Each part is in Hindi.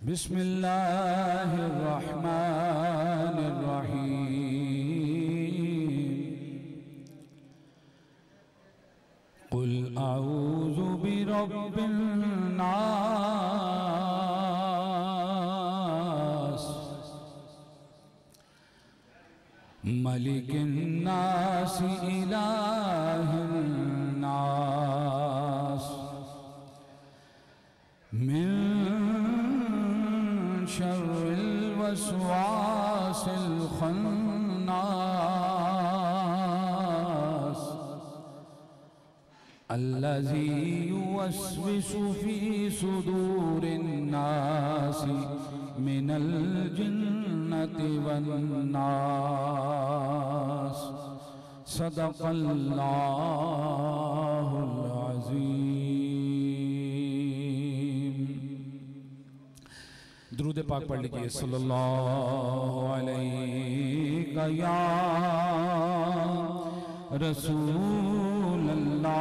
बिस्मिल्लाहिर्रहमानिर्रहीम। कुल अऊज़ु बिरब्बिन नास मलिकिन नास इलाहिन नास मिन शर्रिल वस्वासिल खन्नास अल्लज़ी युवस्विसु फ़ी सुदूरिन नासी मिनल जिन्नति वन्नास। सदक़ल्लाहुल अज़ीम। दुरूद पाक पढ़ लीजिए। सल्लल्लाहु अलैहि या रसूल अल्लाह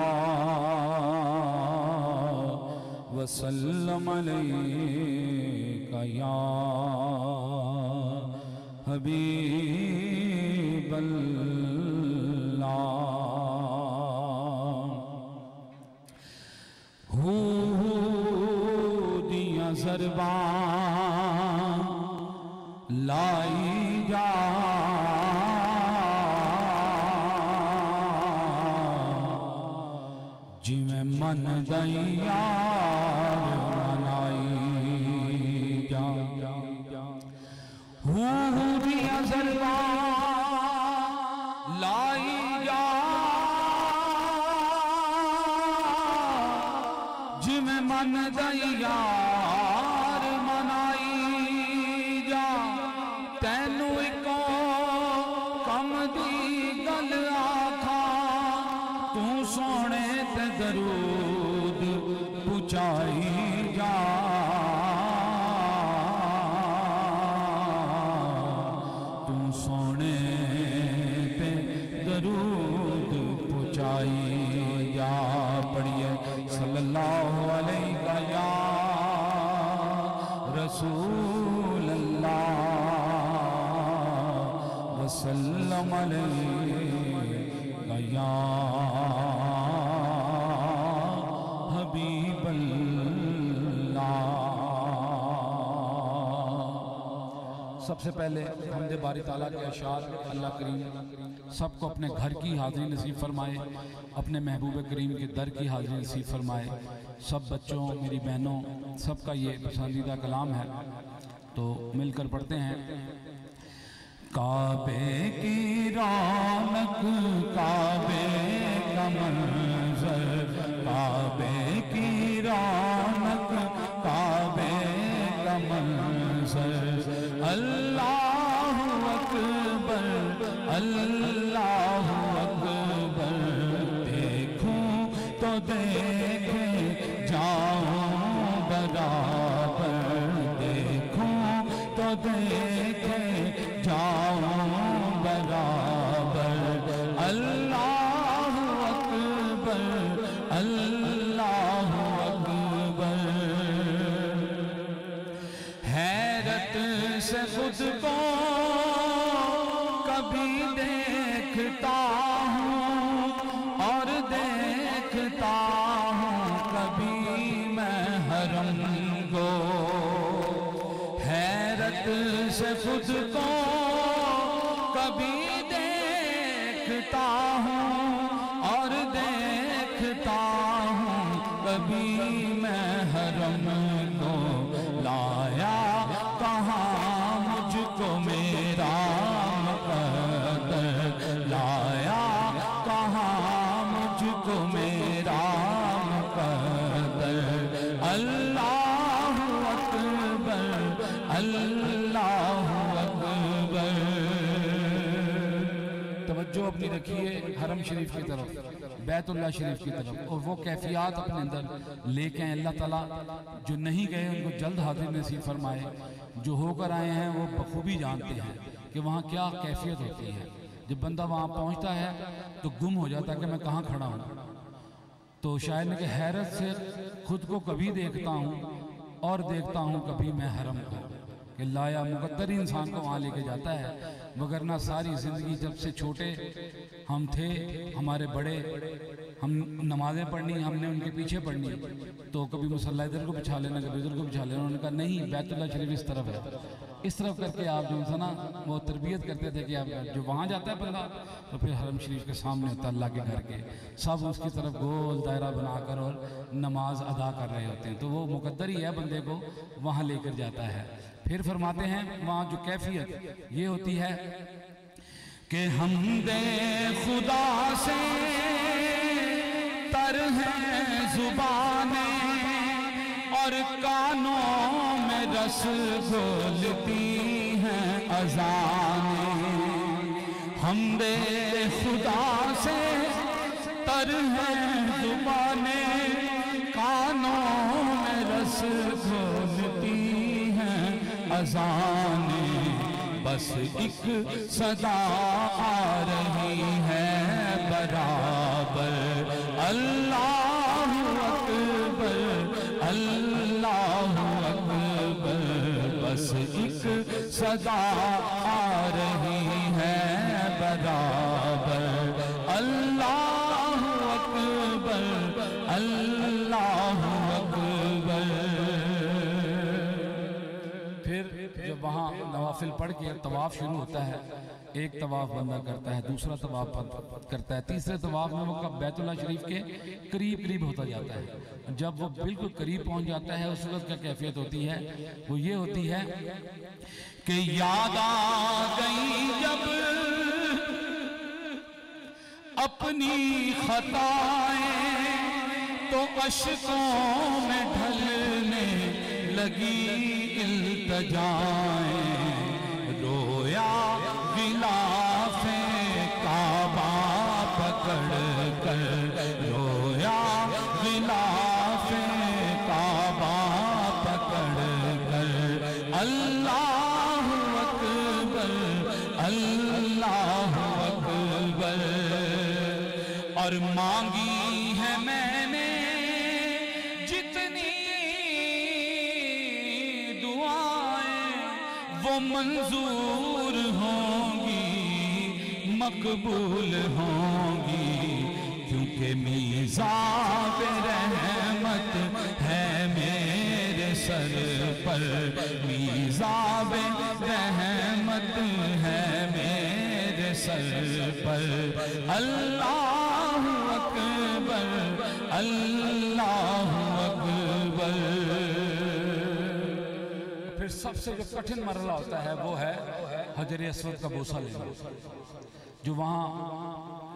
वसल्लम अलैका या हबीब अल्लाह। हू दिया ज़रबा लाई जा जिमें मन दैया मनाई जा। हू दिया ज़रबा लाई जा जिमें मन दैया मनाई जा। तैनू इको कम दी गल आखा तू सोने ते दरूद पुचाई जा। तू सोने ते दरूद पुचाई जा। पढ़िए सल्लल्लाहु अलैहि या रसूल अल्लाह वसल्लम अलैका या हबीब अल्लाह। सबसे पहले हमदे बारी ताला के अशार अल्लाह करीम सबको अपने घर की हाज़िरी नसीब फरमाए, अपने महबूब करीम के दर की हाज़िरी नसीब फरमाए। सब बच्चों, मेरी बहनों, सबका ये पसंदीदा कलाम है, तो मिलकर पढ़ते हैं। काबे की रौनक, काबे का मंज़र, काबे की रौनक, काबे का मंज़र। अल्लाहु अकबर, अल्लाहु अकबर। देखूं तो देखे जाऊं बराबर, देखूं तो देखे जाऊं बराबर। अल्लाहु अकबर, अल्लाहु अकबर। हैरत से खुद को कभी देखता हूँ और देखता हूँ कभी मैं हरम को। हैरत से खुद को कभी देखता हूँ और देखता हूँ कभी मैं हरम को। लाया कहाँ मुझको मेरा मुक़द्दर, लाया कहाँ मुझको मेरा मुक़द्दर। अल्लाहु अकबर, अल्लाहु अकबर। तवज्जो अपनी रखिए हरम शरीफ की तरफ, बैतुल्लाह शरीफ की तरफ, और वो कैफियत अपने अंदर लेके आए। अल्लाह ताला जो नहीं गए उनको जल्द हाजिर नसीब फरमाए, जो होकर आए हैं वो बखूबी जानते हैं कि वहाँ क्या कैफियत होती है। जब बंदा वहाँ पहुँचता है तो गुम हो जाता है कि मैं कहाँ खड़ा हूँ। तो तो शायर ने कि हैरत से खुद को कभी देखता हूँ और देखता हूँ कभी मैं हरम को, कि लाया मुकद्दर ही इंसान को वहाँ लेके जाता है। वगरना सारी ज़िंदगी जब से छोटे हम थे, हमारे बड़े, हम नमाज़ें पढ़नी हमने उनके पीछे पढ़नी, तो कभी मुसल्ला इधर को बिछा लेना, कभी इधर को बिछा लेना। उन्होंने कहा नहीं, बैतुल्लाह शरीफ इस तरफ है, इस तरफ करके आप जो है ना वो तरबियत करते थे कि आप जो वहाँ जाता है बंदा तो फिर हरम शरीफ के सामने होता है अल्लाह के घर के, सब उसकी तरफ गोल दायरा बनाकर और नमाज अदा कर रहे होते हैं। तो वो मुकद्दर ही है, बंदे को वहाँ लेकर जाता है। फिर फरमाते हैं वहाँ जो कैफियत ये होती है कि हमदे खुदा से तर हैं जुबानें और कानों में रस घोलती हैं अज़ानें। हमदे खुदा से तर हैं जुबानें, कानों में रस घोलती हैं अज़ानें। बस एक सदा आ रही है बराबर, अल्लाहु अकबर, अल्लाहु अकबर। बस एक सदा आ रही है बराबर, अल्लाहु अकबर, अल्लाहु अकबर। फिर जब वहाँ नवाफिल पढ़ के तवाफ शुरू होता है, एक तवाफ बंदा करता है, दूसरा तवाफ करता है, तीसरे तवाफ में वो बैतुल्लाह शरीफ के करीब करीब होता जाता है। जब वो बिल्कुल करीब पहुंच जाता है उस वक्त क्या कैफियत होती है, वो ये होती है कि याद आ गई जब अपनी खताएं तो अश्कों में ढलने लगी इल्तिजाएं। रोया गिलाफे काबा पकड़ कर, रोया गिलाफे काबा पकड़ कर, अल्लाहु अकबर, अल्लाहु अकबर। और मांगी है मैंने जितनी दुआएं वो मंजूर होंगी, मकबूल होंगी, क्योंकि मीज़ाब रहमत है मेरे सर पर, मीज़ाब रहमत है मेरे सर पर। अल्लाहु अकबर, अल्लाहु अकबर। फिर सबसे जो कठिन मरहला होता है वो है हजर अस्वद का बोसा लेना। जो वहाँ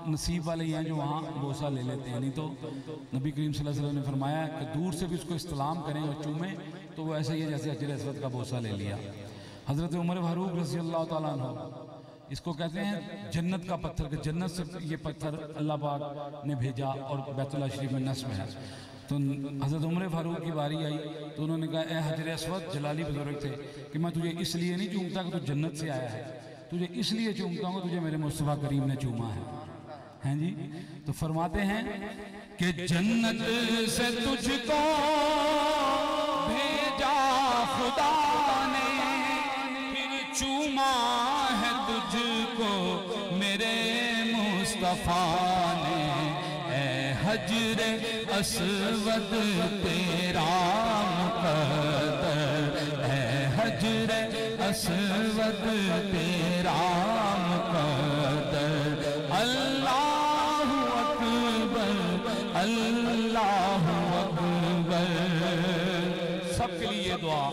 नसीब वाले हैं जो वहाँ बोसा ले लेते हैं, नहीं तो नबी करीम सल्लल्लाहु अलैहि वसल्लम ने फरमाया कि दूर से भी उसको इस्तलाम करें और चूमें तो वो ऐसा ही है जैसे हजर अस्वद का बोसा ले लिया। हज़रत उमर फारूक रज़ी अल्लाह ताला अन्हु इसको कहते हैं जन्नत का पत्थर, कि जन्नत से ये पत्थर अल्लाह पाक ने भेजा और बैतुल्लाह शरीफ में नस्ब है। तो हज़रत उमर फारूक की बारी आई तो उन्होंने कहा ए हजर अस्वद, जलाली बुजुर्ग थे, कि मैं तुझे इसलिए नहीं चूमता कि तू जन्नत से आया है, तुझे इसलिए चूमता हूँ तुझे मेरे मुस्तफ़ा करीम ने चूमा है। हैं जी? तो फरमाते हैं कि जन्नत से तुझको भेजा खुदा ने, फिर चूमा है तुझको मेरे मुस्तफ़ा ने। ऐ हजर अस्वद तेरा मुक़द्दर, ऐ हजर अस्वद तेरा मुक़द्दर। अल्लाहु अकबर, अल्लाहु अकबर। सबके लिए दुआ।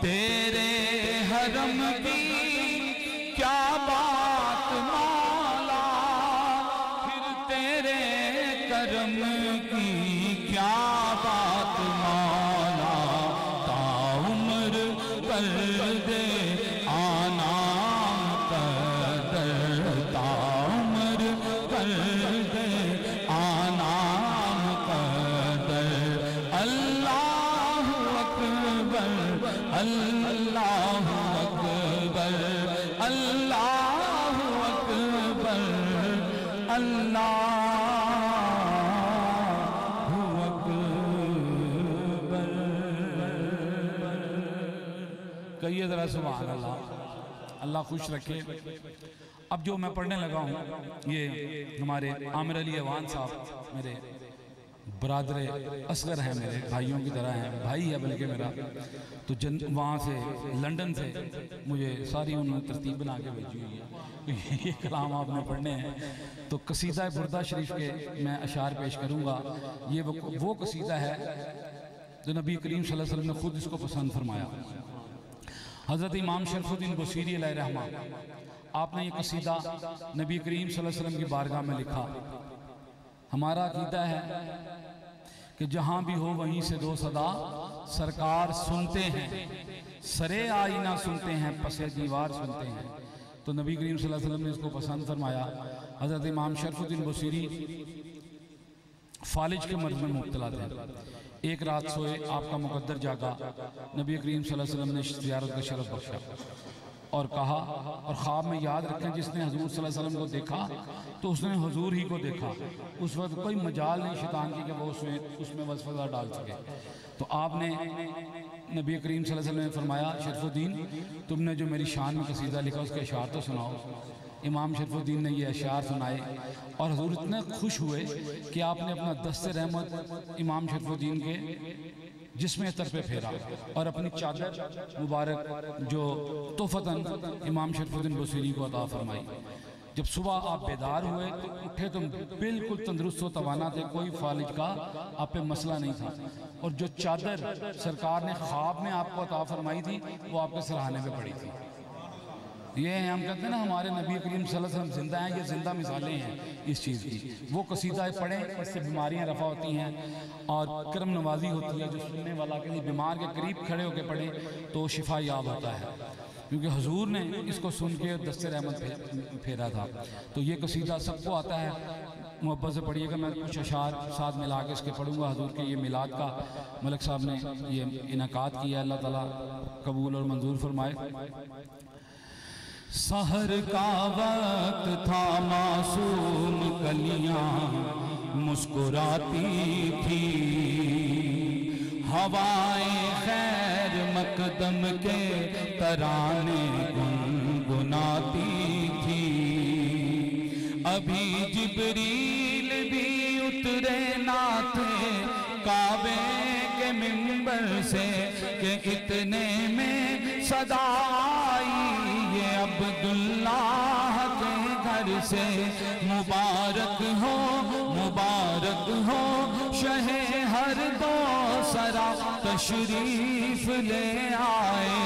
तेरे हरम की क्या बात मौला, फिर तेरे करम की क्या बात मौला। ताउम्र कर दे आना मुक़द्दर, ताउम्र कर दे आना मुक़द्दर। अल्लाहु अकबर, अल्लाहु अकबर, अल्लाहु अकबर, अल्लाहु कहिए ज़रा सुभान अल्लाह, अल्लाह खुश रखे। अब जो मैं पढ़ने लगा हूँ ये हमारे आमिर अली अवान साहब मेरे बरादर असगर हैं, मेरे भाइयों की तरह हैं, भाई है बल्कि मेरा। तो वहाँ से लंदन से मुझे सारी उन्होंने तरतीब बना के भेजी हुई है। तो ये कलाम आपने पढ़ने हैं। तो कसीदा बुर्दा शरीफ के मैं अशार पेश करूँगा। ये वो कसीदा है जो नबी करीम सल्लल्लाहु अलैहि वसल्लम ने खुद इसको पसंद फरमाया। हज़रत इमाम शरफुद्दीन बुसीरी अलैहिर्रहमा आपने ये कसीदा नबी करीम सल्लल्लाहु अलैहि वसल्लम की बारगाह में लिखा। हमारा अकीदा है कि जहाँ भी हो वहीं से दो सदा सरकार सुनते हैं, सरे आईना सुनते हैं, पसे दीवार सुनते हैं। तो नबी करीम सल्लल्लाहु अलैहि वसल्लम ने इसको पसंद फरमाया। हज़रत इमाम शरफुद्दीन बुसीरी फालिज के मर्ज में मुब्तला थे। एक रात सोए, आपका मुकद्दर जागा, नबी करीम सल्लल्लाहु अलैहि वसल्लम ने ज़ियारत का शरफ बख्शा और कहा, और ख्वाब में याद रखें जिसने हजूर सल्लल्लाहु अलैहि वसल्लम को देखा तो उसने हुजूर ही को देखा। उस वक्त कोई मजाल नहीं शैतान की कि वो उसमें वसवसा डाल सके। तो आपने नबी करीम सल्लल्लाहु अलैहि वसल्लम ने फरमाया, शरफुद्दीन तुमने जो मेरी शान में कसीदा लिखा उसके अशार तो सुनाओ। इमाम शरफुद्दीन ने ये अशार सुनाए और हजूर इतने खुश हुए कि आपने अपना दस्ते रहमत इमाम शरफुद्दीन के जिसमें अतर पे फेरा और अपनी चादर मुबारक जो तोहफतन इमाम शरफुद्दीन बुसीरी को अता फरमाई। जब सुबह आप बेदार हुए तो उठे तो बिल्कुल तंदुरुस्त व तवाना थे, कोई फालिज का आप पे मसला नहीं था। और जो चादर सरकार ने ख्वाब में आपको अता फरमाई थी वो आपके सराहने में पड़ी थी। ये हम कहते हैं ना हमारे नबी करीम सल्लल्लाहु अलैहि वसल्लम जिंदा हैं, ये जिंदा मिसालें हैं इस चीज़ की। वो कसीदा पढ़ें, इससे बीमारियां रफ़ा होती हैं और करम नवाजी होती है। जो सुनने वाला के लिए बीमार के करीब खड़े होकर पढ़े तो शिफा याब होता है, क्योंकि हुजूर ने इसको सुन के दस्ते रहमत फेरा था। तो ये कसीदा सबको आता है, मोहब्बत से पढ़िएगा। मैं कुछ अशार साथ मिला के इसके पढ़ूँगा। हुजूर के ये मिलाद का मलिक साहब ने ये इनाकात किया, अल्लाह ताला कबूल और मंजूर फरमाए। सहर का वक्त था, मासूम कलियां मुस्कुराती थी, हवाएं खैर मकदम के तराने गुनगुनाती थी। अभी जिब्रील भी उतरे ना थे काबे के मिंबर से कि इतने में सदा आई ये अब्दुल्लाह के घर से। मुबारक हो शहे हर दो सरा तशरीफ ले आए।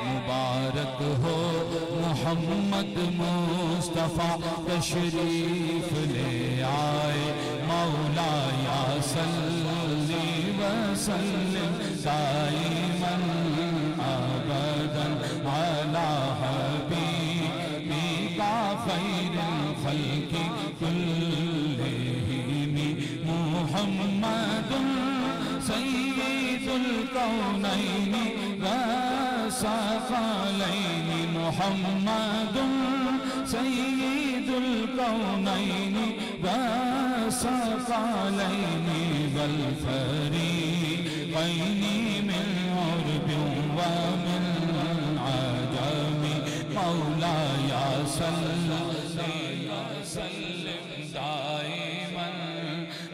मुबारक हो मोहम्मद मुस्तफ़ा तशरीफ ले आए। मौला या सल्ली व सल्लिम दाइमन अबदन अला हबीबिका खैरुल खल्क़ि कुल्लिहिम मुहम्मदुन सय्यिदुल कौनैनि व सक़लैनि। मुहम्मदुन सय्यिदुल कौनैनि व सक़लैनि वल फ़रीक़ैनि मिन उर्बिन व मिन अजमी। मौला या सल्ली व सल्लिम दाइमन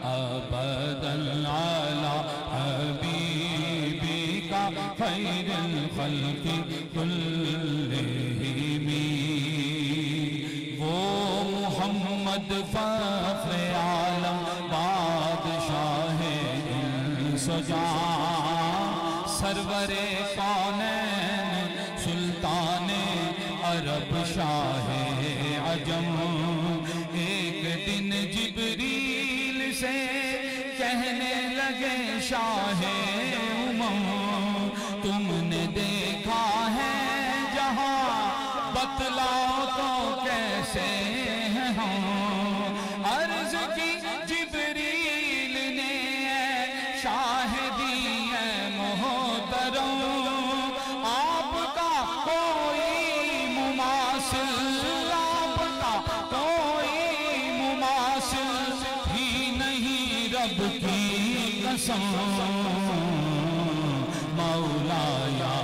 अबदन अला हबीबिका खैरुल खल्क़ि कुल्लिहिम। वो मोहम्मद फ़ख्र आलम बादशाह इंसजा सरवरे कौनैन सुल्ताने अरब शाहे अजम। एक दिन जिब्रील से कहने लगे शाहे उमम, तुमने देखा है जहां बतलाओ तो कैसे हैं हम। अर्ज की जिब्रील ने शाहिदी है मोहतरम, आपका कोई मुमासिल, आपका कोई मुमासिल ही नहीं रब की कसम। मौला या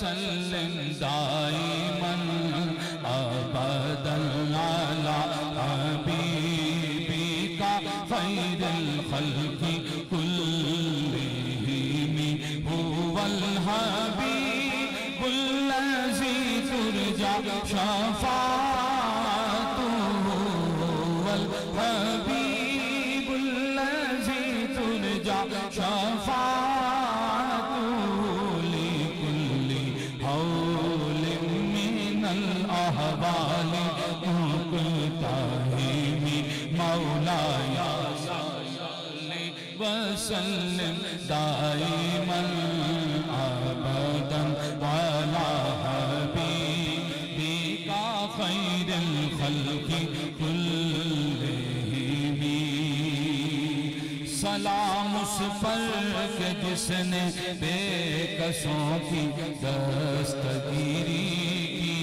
वसल्लिम दाइमन अबदन अला हबीबिका खैरिल खल्क़ि कुल्लिहिम हुवल हबीबुल लज़ी तुरजा शफ़ाअतुहु हुवल हबीबुल लज़ी तुरजा शफ़ाअतुहु लिकुल्ली हौलिन मिनल अहवालि मुक़ताहिमी मौलाया सल्लि वसल्लिम दाइमन अबदन अला हबीबिका खैरिल खल्क़ि कुल्लिहिम। सलाम उस पर के जिसने बेकसों की दस्तगीरी की,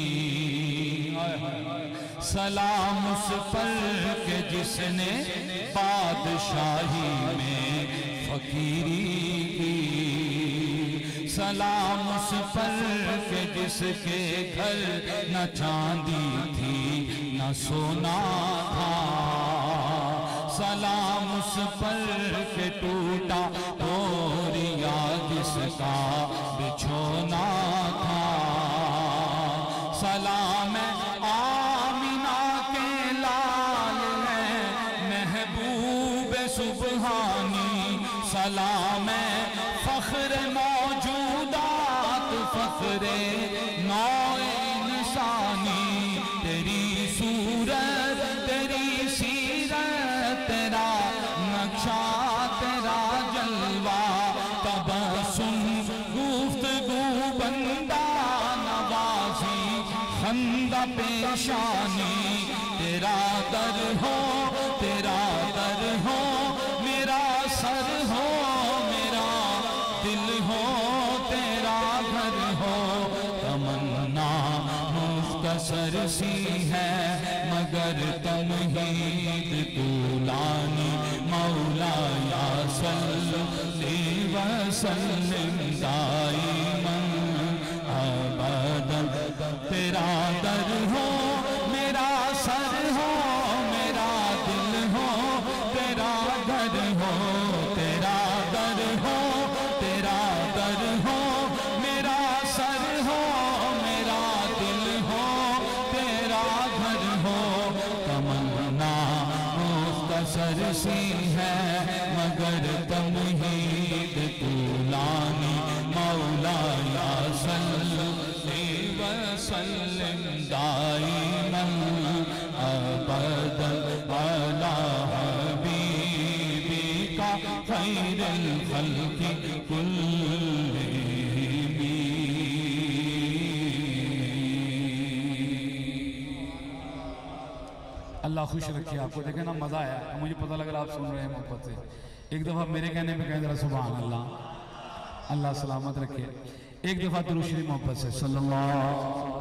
सलाम उस पर के जिसने बादशाही में फकीरी की, सलाम उस पर के जिसके घर न चांदी थी न सोना था, सलाम उस पर के टूटा तोरिया जिसका बिछोना था, सलाम आमिना के लाल है महबूब सुबहानी, सलाम फख्र मौजूदात फख्रे नौए इंसानी, तेरी सूरत तेरी सीरत तेरा नक्शा तेरा जलवा, तबस्सुम गुफ्तगू बंदा नवाज़ी खंदा पेशानी, तेरा दर हो मेरा सर हो मेरा दिल हो तेरा घर हो, तमन्ना मुख्तसर सी है मगर तमहीद तूलानी, मौलाया सल्लि वसल्लिम दाइमन अबदन, तेरा दर हो मेरा सर हो मेरा दिल हो तेरा घर हो, तेरा दर हो मेरा सर हो मेरा दिल हो तेरा घर हो, तमन्ना मुख्तसर सी है मगर तमहीद तूलानी, मौलाया सल्लि वसल्लिम दाइमन अबदन अला हबीबिका खैरिल खल्क़ि कुल्लिहिम। अल्लाह खुश रखे आपको। देखे ना मज़ा आया, मुझे पता लग रहा आप सुन रहे हैं मोहब्बत से। एक दफ़ा मेरे कहने पे कहें जरा सुभान अल्लाह, अल्लाह सलामत रखे। एक दफ़ा दुरूद शरीफ मोहब्बत से सल्लल्लाहु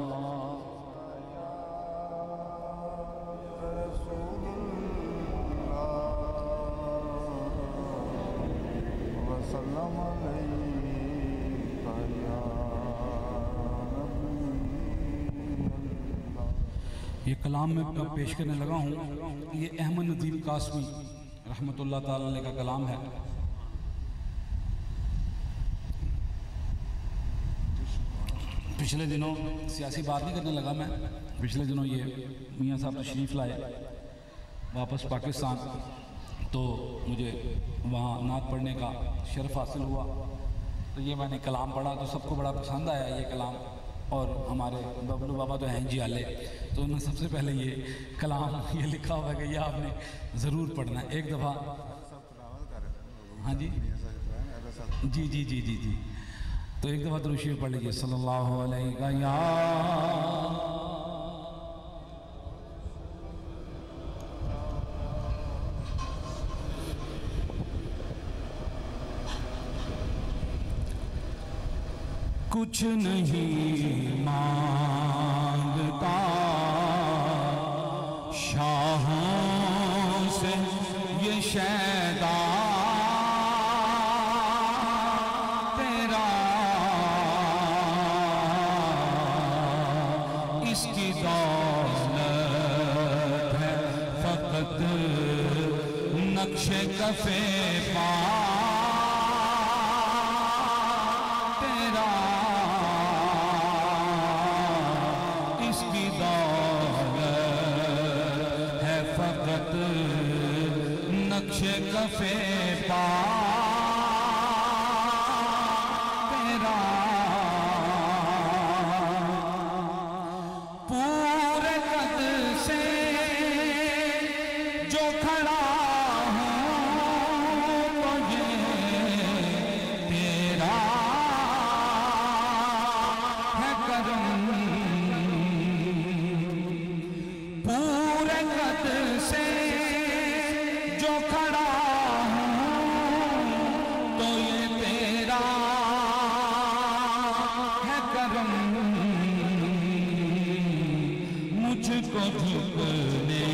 ये कलाम में पेश करने लगा हूँ, ये अहमद नदीम कासमी रहमतुल्लाह ताला अलैह का कलाम है। पिछले दिनों सियासी बात नहीं करने लगा मैं, पिछले दिनों ये मियाँ साहब तशरीफ़ लाए वापस पाकिस्तान, तो मुझे वहाँ नात पढ़ने का शर्फ हासिल हुआ, तो ये मैंने कलाम पढ़ा तो सबको बड़ा पसंद आया ये कलाम। और हमारे बबलू बाबा तो हैं जी आले, तो उन्होंने सबसे पहले ये कलाम ये लिखा हुआ है कि ये आपने ज़रूर पढ़ना है। एक दफ़ा हाँ जी जी जी जी जी जी तो एक दफ़ा दुरूद शरीफ पढ़ लीजिए सल्लल्लाहु अलैहि वसल्लम। कुछ नहीं मांगता शाहों से ये शैदा तेरा, नक्शे कफे पा तेरा, इसकी दौलत है फकत नक्शे कफे पा तेरा। पूरे कद से जो खड़ा हूँ तो ये तेरा है करम। पूरे कद से जो खड़ा हूँ तो ये तेरा है करम। मुझको झुकने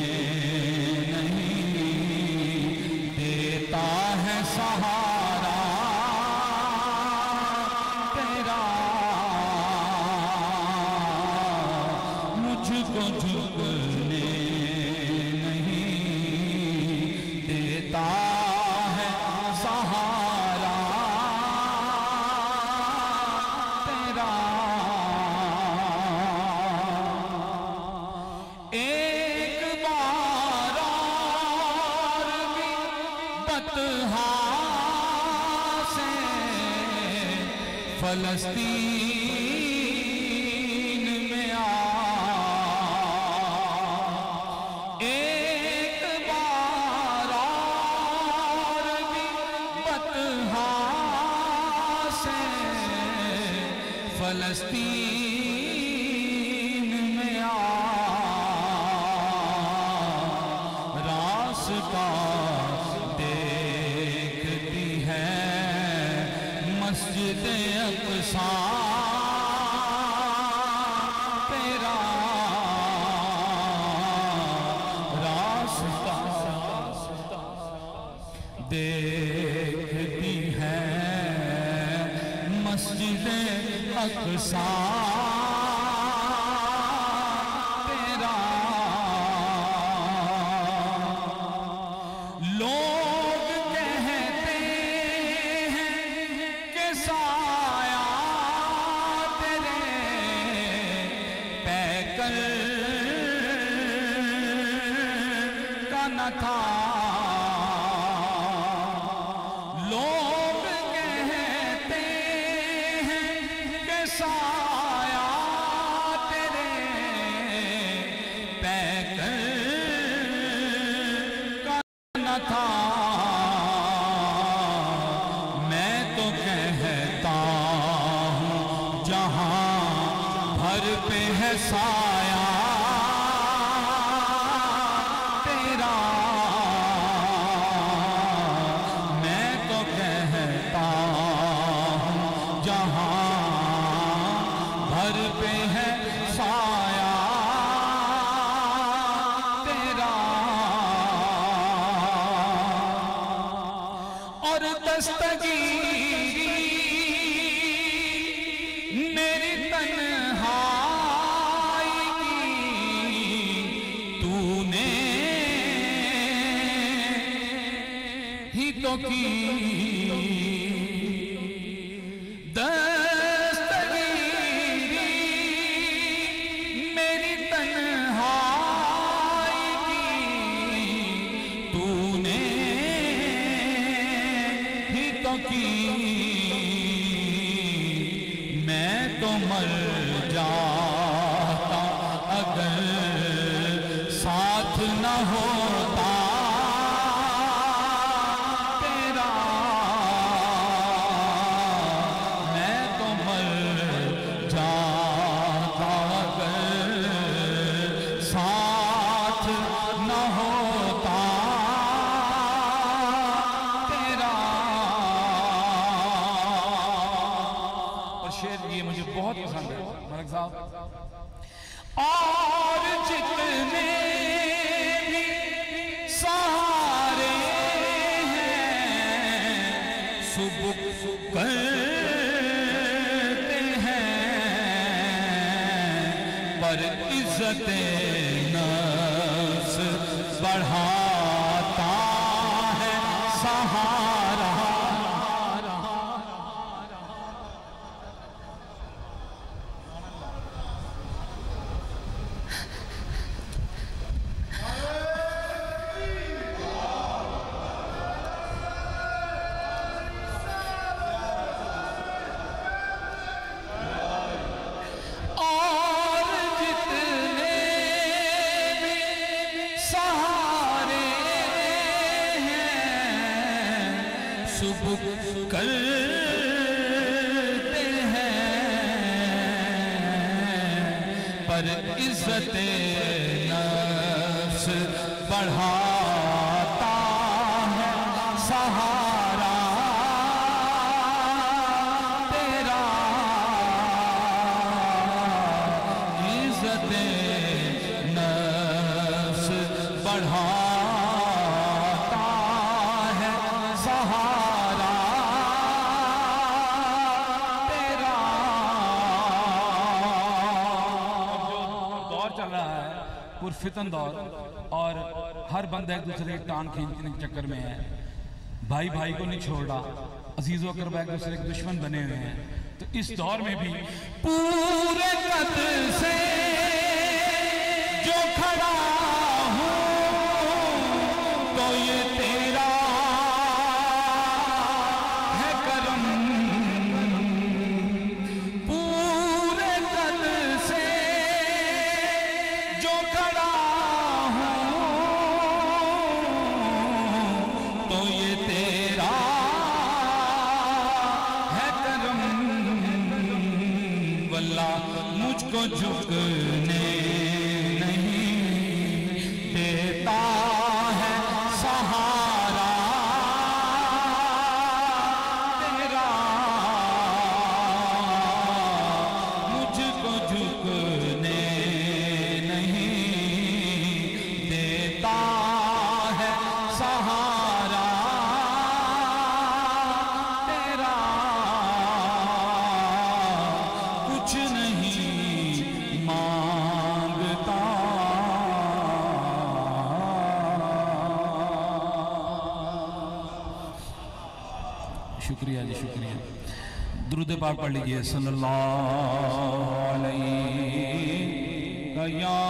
सहारा तेरा, मुझको झुकने नहीं देता है सहारा तेरा। एक बार और भी बतहा फलस्तीन में आ, एक बार और भी बतहा से फलस्तीन में आ। रास्ता देखती है मस्जिद अक़सा तेरा, रास्ता देखती है मस्जिद अक़सा तेरा। लोग कहते हैं कि साया तेरे पैकर का न था। लोग कहते हैं कि साया तेरे पैकर का न था। मैं तो कहता हूँ जहाँ भर पे है साया तेरा। मैं तो कहता हूँ जहाँ भर पे है साया तेरा। और दस्तगीरी मेरी तन्हाई की तूने ही तो की। दस्तगीरी मेरी तन्हाई की तूने ही तो की। मैं तो मर जाता अगर साथ न होता तेरा। मैं तो मर जाता अगर साथ न होता तेरा। और शेर ये मुझे बहुत पसंद है मलिक साहब। और जितने भी सहारे हैं सुबुक करते हैं पर इज्जत-ए-नफ्स बढ़ाता है करते हैं, पर इज्जत नफ्स बढ़ाता है सहारा तेरा। इज्जत नफ्स बढ़ाता है सहारा तेरा। दौर चल रहा है पुरफितन दौर, और हर बंदा एक दूसरे की टांग खींचने के चक्कर में है, भाई भाई को नहीं छोड़ रहा, अजीज़ व अक़रबा एक दूसरे के दुश्मन बने हुए हैं। तो इस दौर में भी पूरे कद से जो खड़ा हूँ तो ये तेरा है करम। पूरे कद से जो खड़ा हूँ तो ये तेरा है करम। वल्लाह मुझको झुकने नहीं देता है सहारा तेरा। मुझको झुकने नहीं देता है सहारा तेरा। कुछ नहीं मांगता शुक्रिया जी, शुक्रिया। दुरूद पाक पढ़ लीजिए सल्लल्लाहु अलैहि वसल्लम।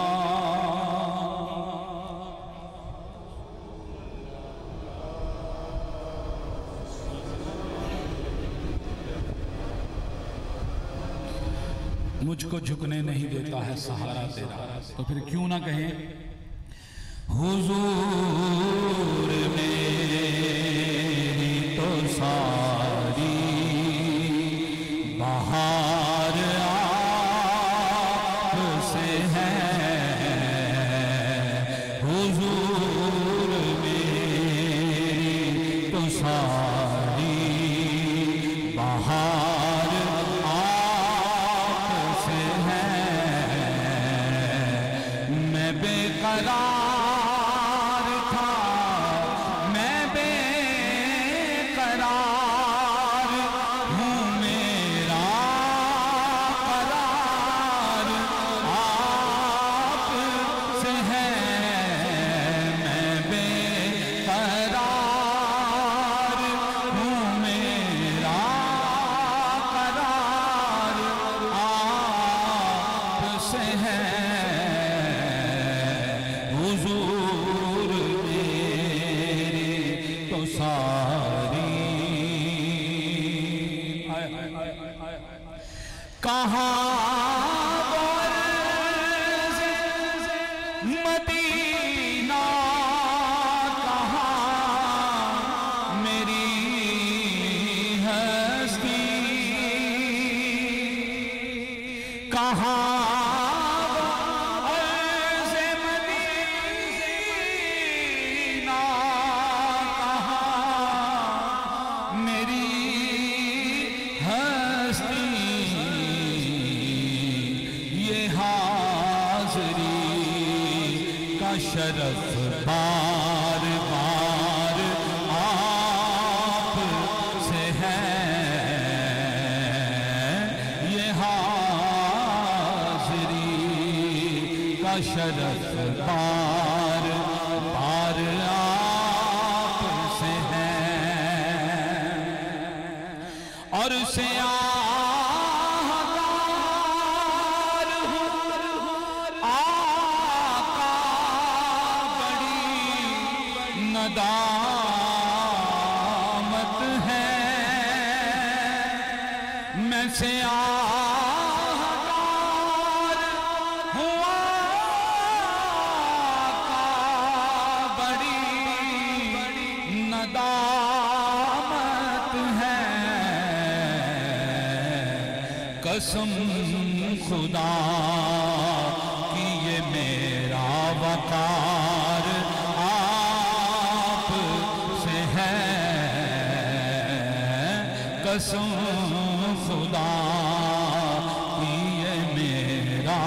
मुझको झुकने नहीं देता है सहारा तेरा, तो फिर क्यों ना कहें हुजूर मेरी तो सारी बहार आपसे है। हुजूर मेरी तो सारी बहार आपसे है। मैं बेकरार था, मैं बेकरार हूँ, मेरा करार आपसे है। मैं बेकरार हूँ, मेरा करार आपसे है। हुजूर मेरी तो सारी कहाँ मदीना, कहाँ मेरी हस्ती, कहाँ शरफ बार बार आप से है। ये हाज़री का शरफ बार बार आप से है। और से दामत है। मैं से आकार हुआ का बड़ी नदामत कसम खुदा की ये मेरा वकार आप से है, कसम खुदा की ये मेरा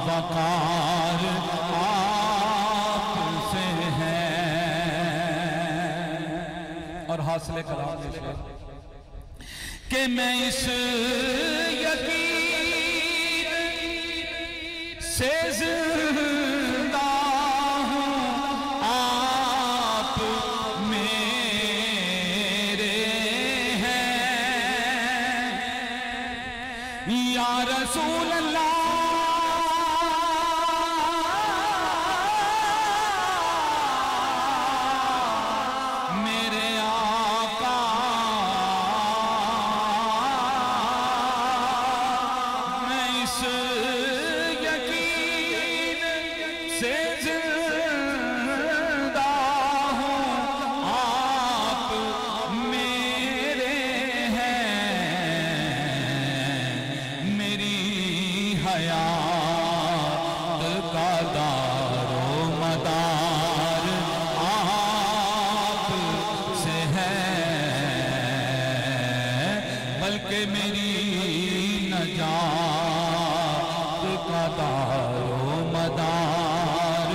वकार आप से है। और हासिल कलाम के शेर कि मैं इस यकीन से जिंदा हूँ आप मेरे हैं या रसूल अल्लाह, बल्कि मेरी नजात का दारो मदार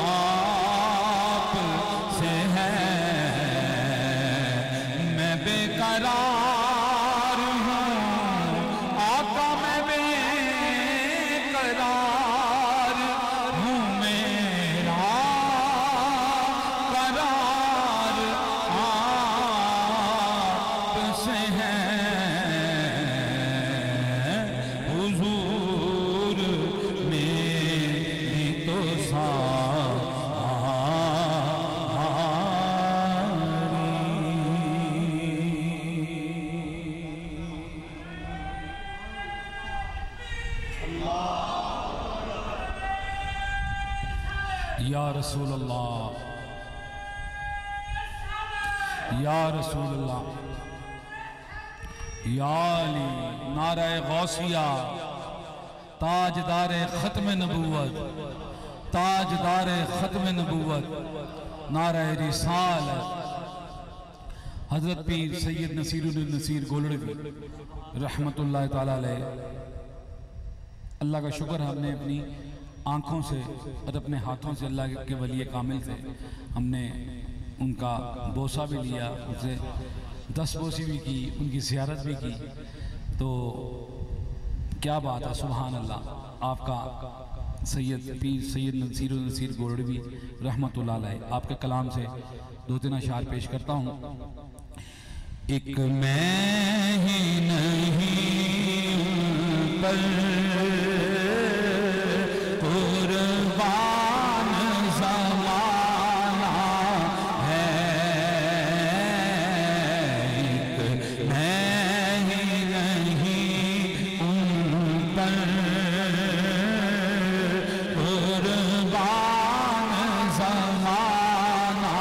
आप से है। मैं बेकरार हूँ आका, मैं बेकरार हूँ, मेरा करार आप से है। या रसूल अल्लाह, या रसूल अल्लाह, या अली। नारा गौसिया, ताजदार खत्म नबूवत, ताजदार खत्म नबूवत, नारा रिसालत, हजरत पीर सैयद नसीरुल नसीर गोलड़वी रहमतुल्लाह ताला अलैह। अल्लाह का शुक्र, हमने अपनी आँखों से और अपने हाथों से अल्लाह के वली कामिल से हमने उनका बोसा भी लिया, उनसे 10 बोसी भी की, उनकी ज़ियारत भी की। तो क्या बात है, सुभान अल्लाह। आपका सैयद पीर सैयद नसीरुल नसीर गोलड़वी रहमतुल्लाह अलैह, आपके कलाम से 2-3 अशार पेश करता हूँ। एक मैं ही नहीं पर कुर्बान ज़माना है, एक मैं ही नहीं उन पर कुर्बान ज़माना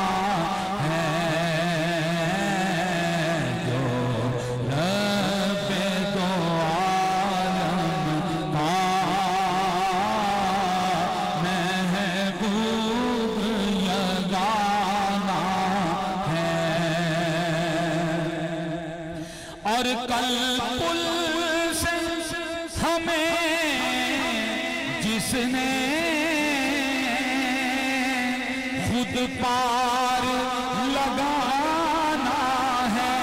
है, जो रब्बे दो आलम का और कल पुल से हमें जिसने खुद पार लगाना है,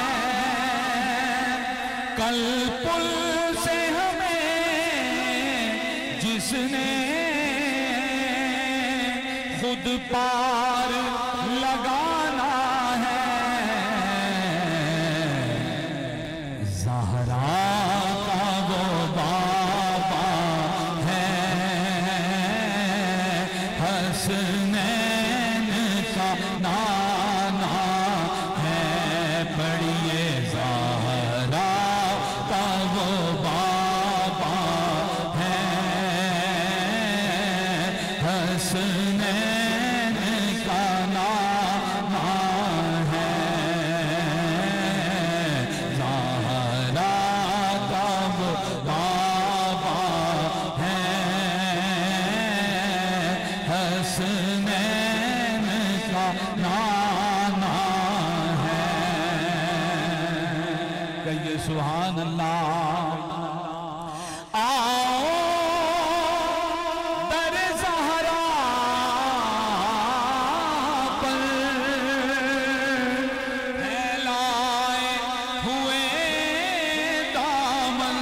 कल पुल से हमें जिसने खुद पार लगाना है, ज़हरा का वो बाबा है, हसनैन का नाना है, पढ़िए ज़हरा का वो बाबा है, हसनैन का नाना कहिए सुभान अल्लाह। आओ दर ज़हरा पर फैलाए हुए दामन,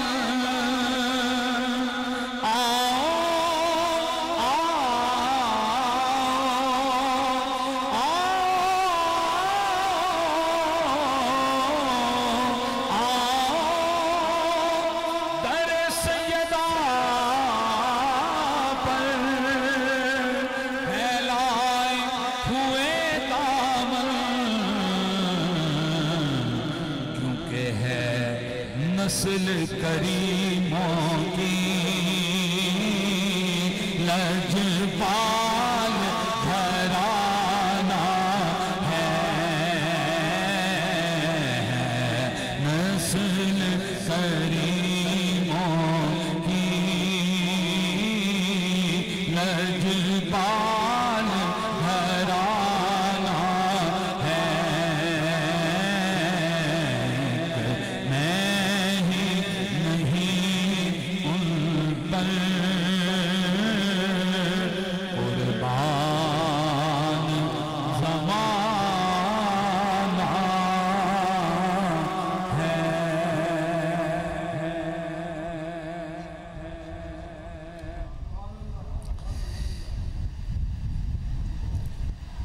नस्ल करीमों की लजपाल घराना है, नस्ल करीमों की लजपाल घराना है।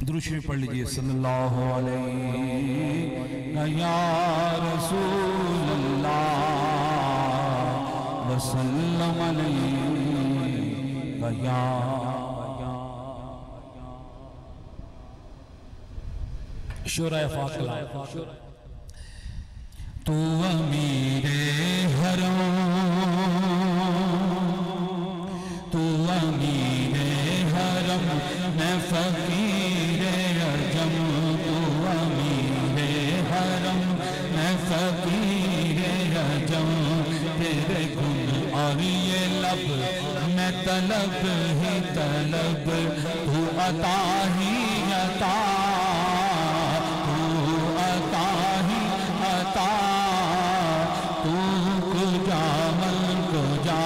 दुरूद शरीफ पढ़ लीजिए सल्लल्लाहु अलैहि या रसूलल्लाह वसल्लम अलैहि या शोरा फातिला। तू अमीरे हरम, तू अमीरे हरम, मैं फकीरे अजम, तू अमीरे हरम, मैं फकीरे अजम, तेरे गुण और ये लब, मैं तलब ही तलब, तू अता ही अता, तू अता ही अता, तू कुजा मन कुजा,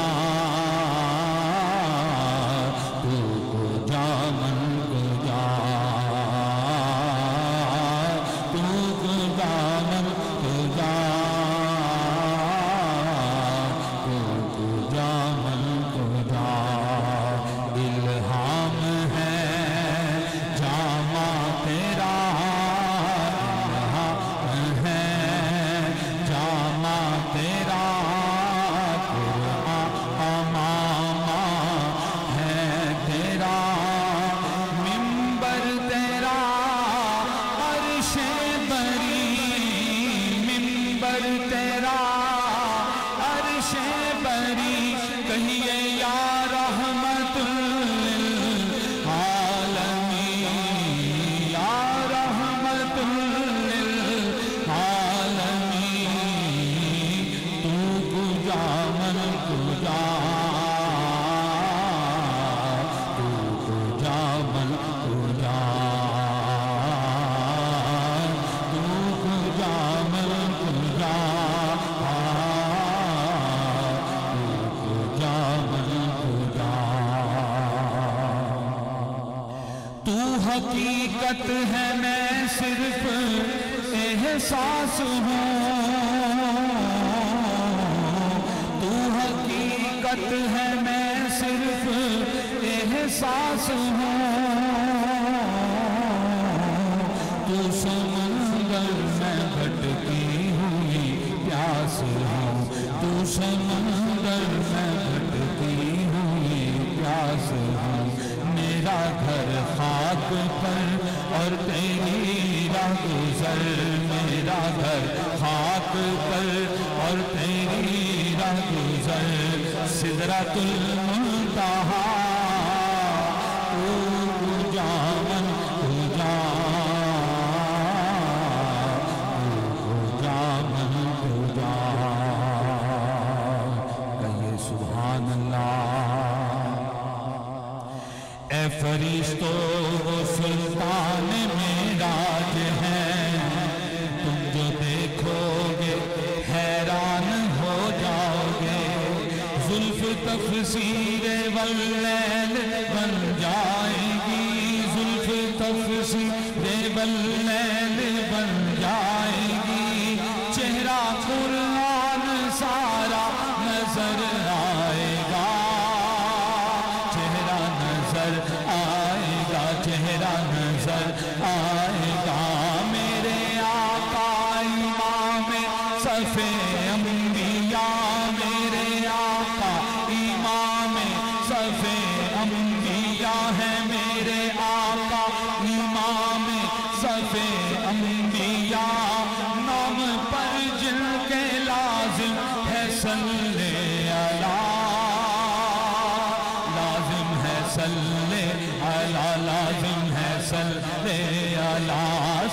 तू कुजा मन कुजा, तू कुजा मन कुजा, तू कुजा मन कुजा। इल्हाम है जामा तेरा, इल्हाम है जामा तेरा, कुरान अमामा है तेरा, मिंबर तेरा अर्शे बरी, मिंबर तेरा अर्शे बरी, कहिए या रहमतुल लिल आलमीन, या रहमतुल लिल आलमीन, तू कुजा मन कुजा, तू कुजा मन कुजा, तू कुजा मन कुजा, तू कुजा मन कुजा। तू हकीकत है मैं सिर्फ एहसास हूँ, तू हकीकत है मैं सिर्फ एहसास हूँ, तू समंदर में भटकी हुई प्यास हूँ, तू समंदर में भटकी हुई प्यास हूँ, मेरा घर खाक पर और तेरी राह गुजर, मेरा घर खाक पर और तेरी राह गुजर, सिदरतुल मुंतहा, तू कुजा मन कुजा, तू कुजा मन कुजा। कहिए सुभान अल्लाह। ए फरिश्तो वो सुल्तान मेराज है, तुम जो देखोगे है तफसीरे वल्लैल बन जाएगी, जुल्फ तफसीरे वल्लैल बन जाएगी, चेहरा कुरान सारा नजर आएगा, चेहरा नजर आएगा, चेहरा नजर आएगा। मेरे आका इमाम सफे अंबिया, मेरे आका इमाम सफे अंबिया है, मेरे आका इमाम सफे अंबिया, नाम पर जिनके लाजिम है सल्ले अला, लाजिम है सल्ले अला, लाजिम है सल्ले अला।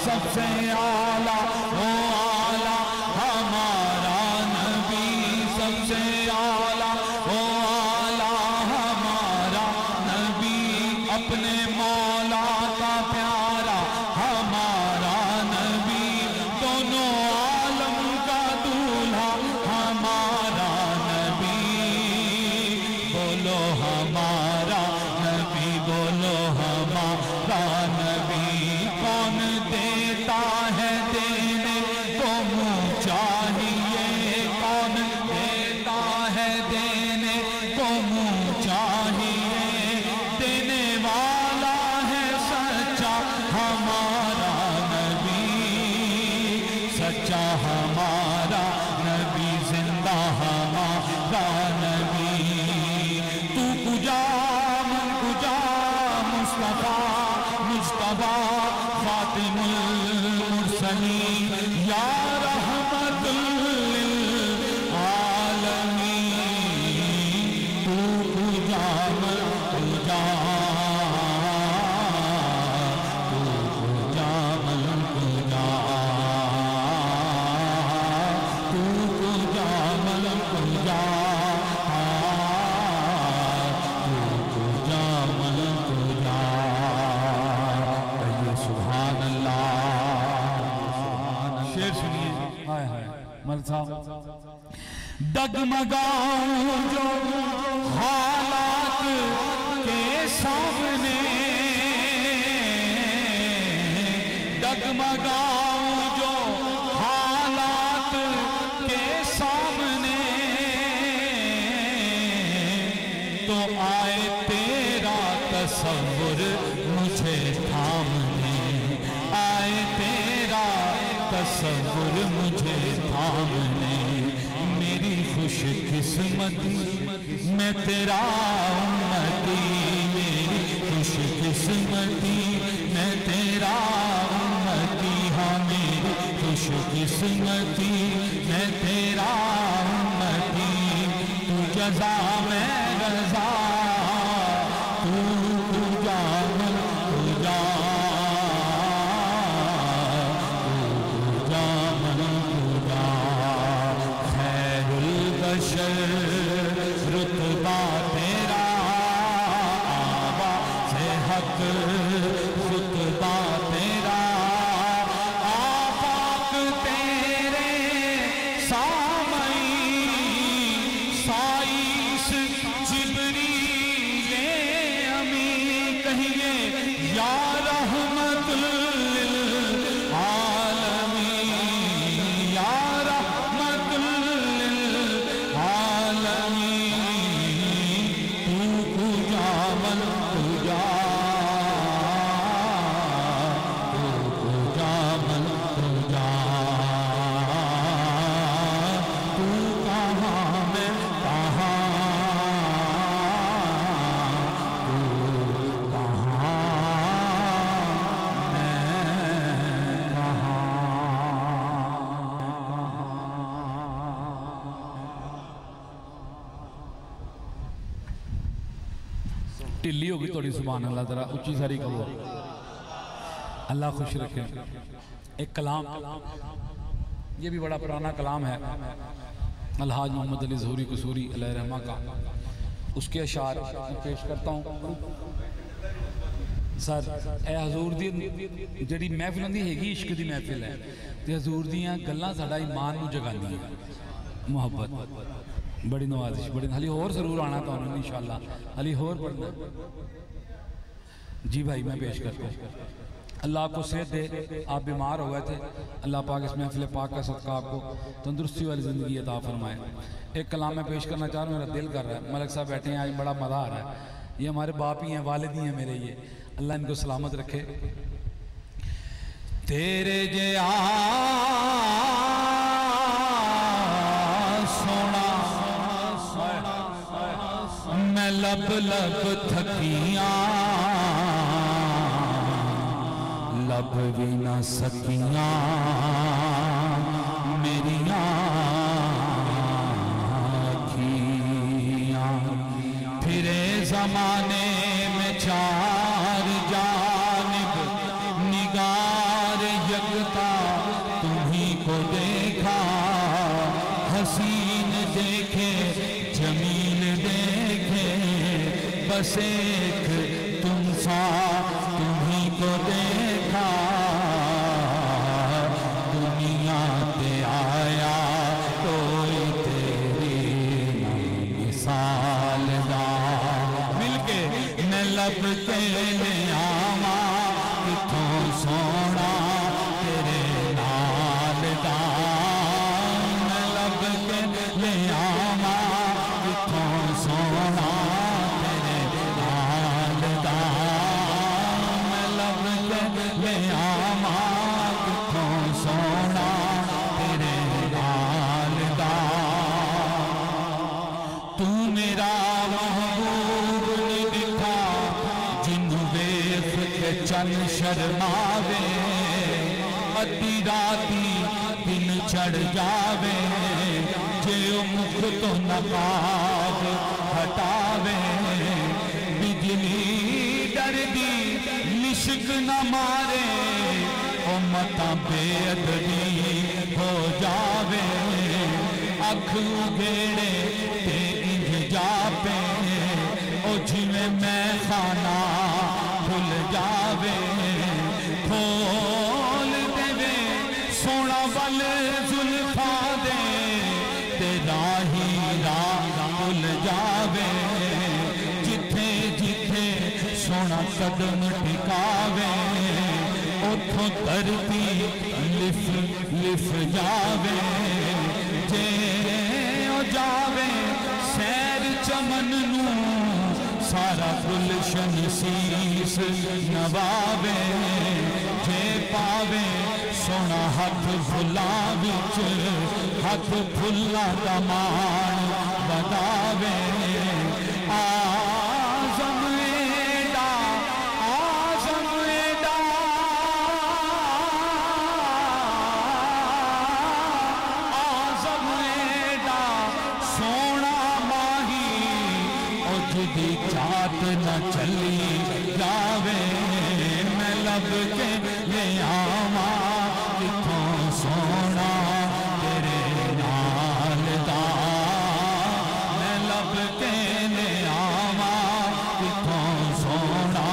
सबसे आला वो आला हमारा नबी, सबसे आला वो आला हमारा नबी, अपने मौला का प्यारा हमारा नबी, दोनों आलम का दूल्हा हमारा नबी। बोलो हमारा नबी, बोलो हमारा नबी। कौन देता है देने को मुँह चाहिए, कौन देता है देने को मुँह चाहिए, देने वाला है सच्चा हमारा नबी, सच्चा हमारा नबी, जिंदा हमारा नबी। तू कुजा मन कुजा मुस्तफा मुस्तफा फातिमुल मुरसलीन या रहमतुल लिल आलमीन। तू कुजा मन कुजा, तू कुजा मन कुजा, तू कुजा मन कुजा, तू कुजा मन कुजा। कहिए सुभान अल्लाह। शेर सुनिए। हाय हाय मल साहब। डगमगाऊं जो हालात के सामने, डगमगाऊं जो हालात के सामने, तो आए तेरा तसव्वुर मुझे थामने, आए तेरा तसव्वुर मुझे थामने। मेरी खुशकिस्मती मैं तेरा उम्मती, मेरी खुशकिस्मती मैं तेरा उम्मती, हाँ मेरी खुशकिस्मती मैं तेरा उम्मती। तू जज़ा मैं रज़ा, तू कुजा मन कुजा, तू कुजा मन कुजा। खैरुल बशर रुतबा तेरा, आवाज़ हक रुतबा तेरा, आफाक तेरे सामई, साइस जिब्रील अमी। कहिए या रहमतुल लिल आलमीन, या रहमतुल लिल आलमीन। तू कुजा मन कुजा, तू कुजा मन कुजा। तू कहाँ मैं कहाँ, तू कहाँ मैं कहाँ। ढिल्ली होगी थोड़ी सुभान अल्लाह, जरा उच्ची सारी कहो। अल्लाह खुश रखे। एक कलाम, ये भी बड़ा पुराना कलाम है, अलहाज मोहम्मद अली ज़हूरी कसूरी अलैहि रहमा का। उसके अशार मैं पेश करता हूँ। सर ए हजूर दी जिहड़ी महफिल होंदी हैगी इश्क दी महफिल है, ते हजूर दियां गल्लां साडा ईमान नूं जगांदियां। मोहब्बत बड़ी नवाजिश बड़ी हाली और ज़रूर आना तो उन्होंने इंशाअल्लाह हाली और पढ़ना। जी भाई मैं पेश करता हूँ। अल्लाह आपको सेहत दे, आप बीमार हो गए थे, अल्लाह पाक इस महफिल पाक का सदका आपको तंदुरुस्ती वाली ज़िंदगी अता फरमाए। एक कलाम में पेश करना चाह रहा हूँ, मेरा दिल कर रहा है। मलिक साहब बैठे हैं, आज बड़ा मज़ा आ रहा है। ये हमारे बाप ही हैं, वालिद ही हैं मेरे, ये अल्लाह इनको सलामत रखे। तेरे जया सोना मैं लब लब थकिया, लब भी न सकिया मेरिया अखियां। फिरे जमाने में चार जानिब निगार यकता तुम्ही को देखा, हसीन देखे जमील देखे बस एक तुम सा तुम्ही को देखा। दुनिया ते आया कोई तेरी मिसाल दा, मिलके मैं लब के ले आवा किथों सोना तेरे नाल दा, मैं लब के ले आवा किथों सोना तेरे नाल दा, मैं लब के ले आवा किथों सोना तेरे नाल दा। तू मेरा महबूब नहीं दिखा जिन्नू वेख के चन शर्मावे, अद्धी राती दिन चढ़ जावे जे मुख तो नकाब हटावे। बिजली डरदी लिशक न मारे ओ मता बेअदबी हो जावे, अख उगेड़े ते इंज जापे ओ जिवें मैं खाना भुल जावे। खोल देवे सोना बल जुल्फा दे ते राही राह भुल जावे, जिथे जिथे सोना कदम टिकावे उथों धरती लिफ लिफ जावे। जे ओ जावे सैर चमन नू सारा गुलशन शीस नवावे, जे पावे सोना हाथ फुल्लां विच हाथ फुल्लां दा मान बतावे। आज़म एडा आज़म एडा आज़म एडा सोना माही ओ जिदी चात न चली जावे, मैं लब के ले आवा किथों सोना तेरे नाल दा, मैं लब के ले आवा किथों सोना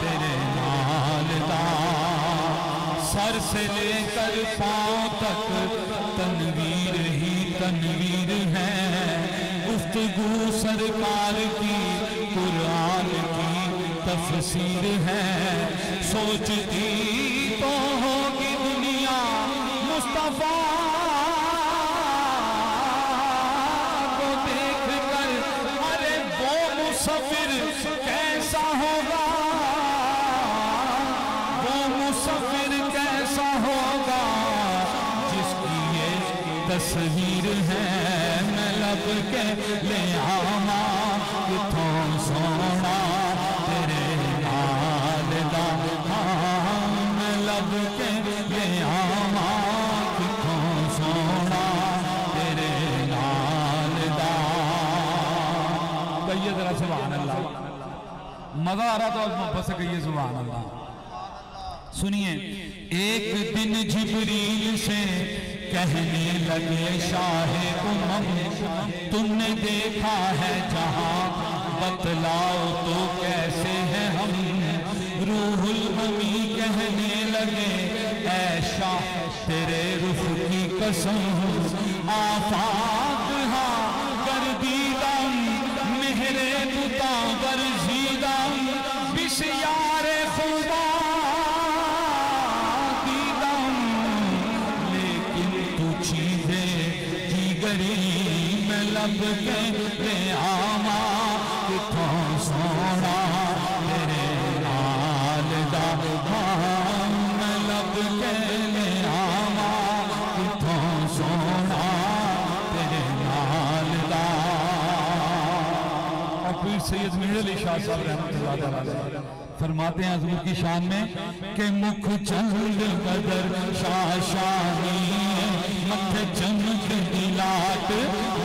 तेरे नाल दा। सर से लेकर पांव तक तनवीर ही तनवीर है, गुफ्तगू सरकार की कुरान की तफसीर है। सोचती तो होगी दुनिया मुस्तफा को देख कर, अरे वो मुसफिर कैसा होगा, वो मुसफिर कैसा होगा जिसकी ये तस्वीर है। मैं लब के ले आवा किथों सोना तेरे नाल दा, मैं लब के ले आवा किथों सोना तेरे नाल दा। कहिए जरा सुभान अल्लाह, मजा आ रहा तो आज मोहब्बत से कहिए सुभान अल्लाह। सुनिए, एक दिन जिब्रील से कहने लगे शाहे उमम, तुमने देखा है जहां बतलाओ तो कैसे हैं हम। रूहुल अमी कहने लगे ऐशा तेरे रुख की कसम आफाक हाँ कर दीदम मेहरे तुता कर जीदम बिस यारे खुदा दीदम लेकिन तू चीज़े जिगरी में लब के ले आमा किथों सोना तेरे नाल दा मैं लब के ले आवा किथों सोना तेरे नाल दा। और फिर सैयद मीर अली शाह साहब रहमतुल्लाह अलैह फरमाते हैं हुजूर की शान में कि मुख चंद कदर शाशानी मथे चमक दिलाट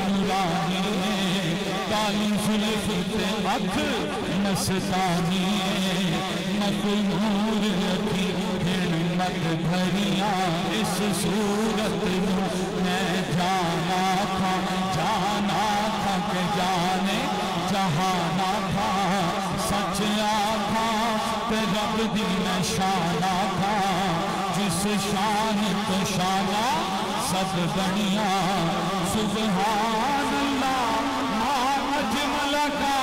नूरानी काली सुल्फ से अख मस्तानी मखमूर रखी हिम्मत भरिया इस सूरत मैं जाना था के जाने जहाना था सच आखा ते रब दी मैं शाना था जिस शान तो शाना सब बनिया सुबहान अल्लाह मां अजमल का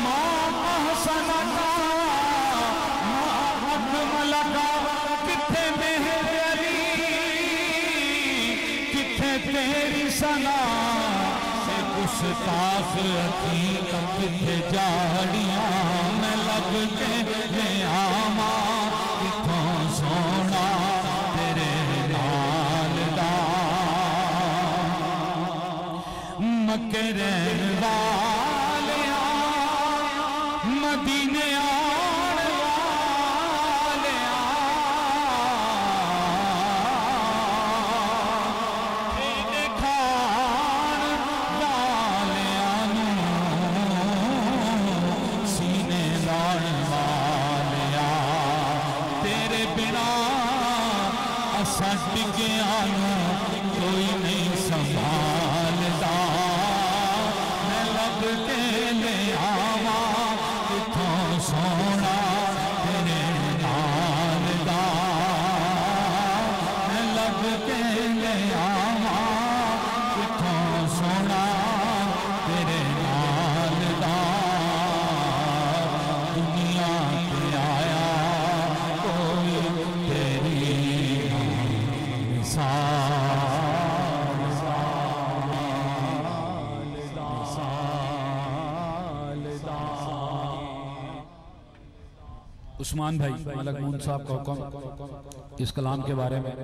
मां अहसन का मां अकमल का किथे मेहर अली किथे तेरी सना गुस्ताख अखी किथे जाड़ियां मैं लग के ले आवा किथों सोना तेरे नाल दा। मक्के रहन वालिया मदीने आन वालिया तेरे खान वालिया सीने लान वालिया तेरे बिना असां टिकिया कोई नहीं संभालदा मैं लब के ले आवा किथों सोना तेरे नाल दा मैं लब के ले आवा किथों सोना तेरे नाल दा। दुनिया पे आया कोई तेरी मिसाल उस्मान भाई मलक मून साहब का हुक्म इस कलाम के बारे में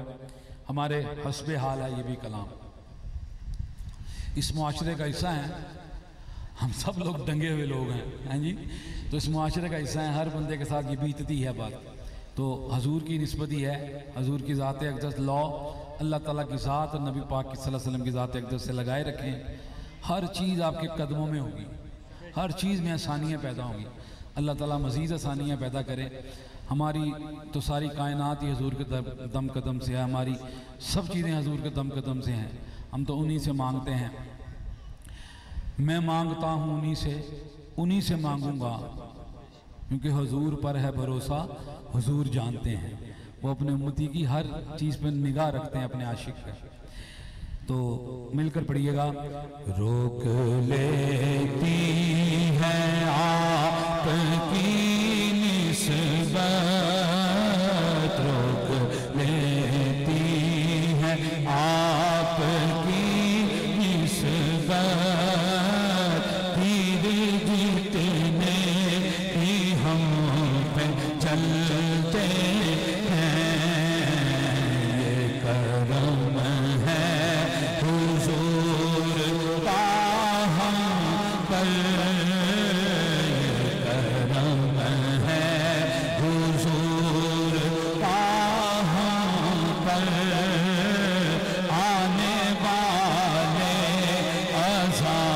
हमारे हस्बे हाल है ये भी कलाम इस मुआशरे का हिस्सा है। हम सब लोग दंगे हुए लोग हैं जी तो इस मुआशरे का हिस्सा है। हर बंदे के साथ ये बीतती है बात तो हजूर की निस्बत ही है हजूर की ज़ात अक़दस लौ अल्लाह ताला की ज़ात और नबी पाक सल्लल्लाहु अलैहि वसल्लम की ज़ात अक़दस से लगाए रखें। हर चीज़ आपके कदमों में होगी हर चीज़ में आसानियाँ पैदा होंगी। अल्लाह ताला मज़ीद आसानियाँ पैदा करे। हमारी तो सारी कायनात ही हजूर के दम कदम से है। हमारी सब चीज़ें हजूर के दम कदम से हैं। हम तो उन्हीं से मांगते हैं। मैं मांगता हूँ उन्हीं से मांगूंगा क्योंकि हजूर पर है भरोसा हजूर जानते हैं। वो अपने उम्मती की हर चीज़ पर निगाह रखते हैं अपने आशिक पर। तो मिलकर पढ़िएगा। रोक लेती है आपकी निस्बत रोक लेती है आपकी निस्बत तीर जीतने ही हम पे चलते हैं। ये करम है हुजूर का हम पर करम है हुजूर का हम पर आने वाले अज़ाब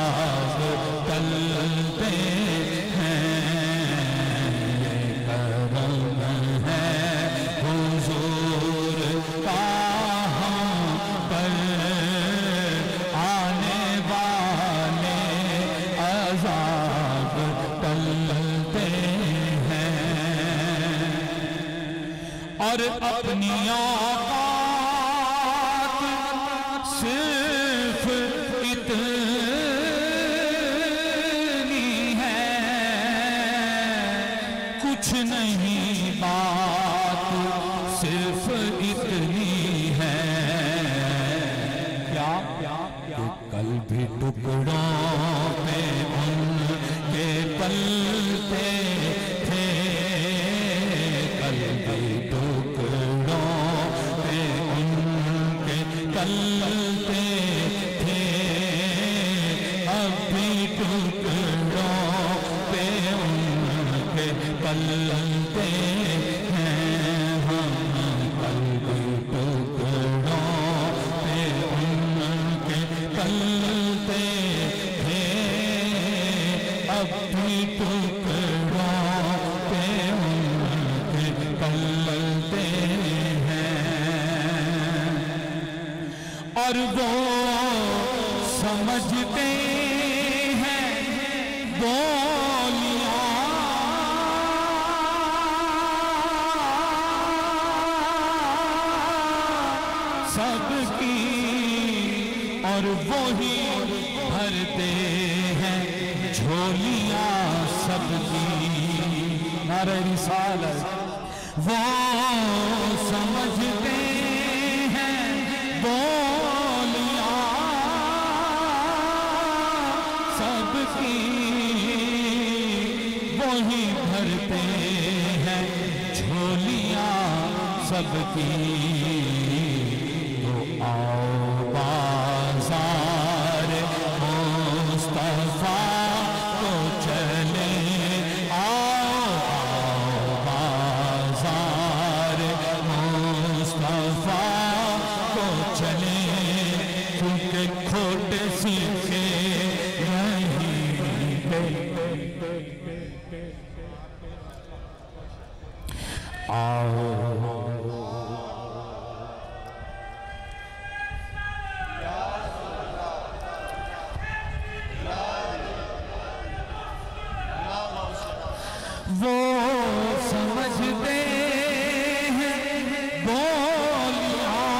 और अपनी औकात सिर्फ इतनी है, कुछ नहीं बात सिर्फ इतनी है। क्या कि कल भी टुकड़ों पे उनके पलते थे, कल भी टुकड़ों पे उनके पलते थे, अब भी टुकड़ों पे उनके पलते हैं। हम कल भी टुकड़ों पे उनके पलते थे, अब भी टुकड़ों पे उनके पलते हैं। और वो समझते हैं बोलियां सबकी, और वही भरते हैं झोलियां सबकी। नारे रिसालत। वो समझते हैं बोलियां सबकी, वही भरते हैं झोलियां सबकी। तो आओ बाजार मुस्तफा को चले, आओ बाजार मुस्तफा को चले, क्योंकि खोट सीखे यहीं पे। आओ वो समझते हैं बोलियां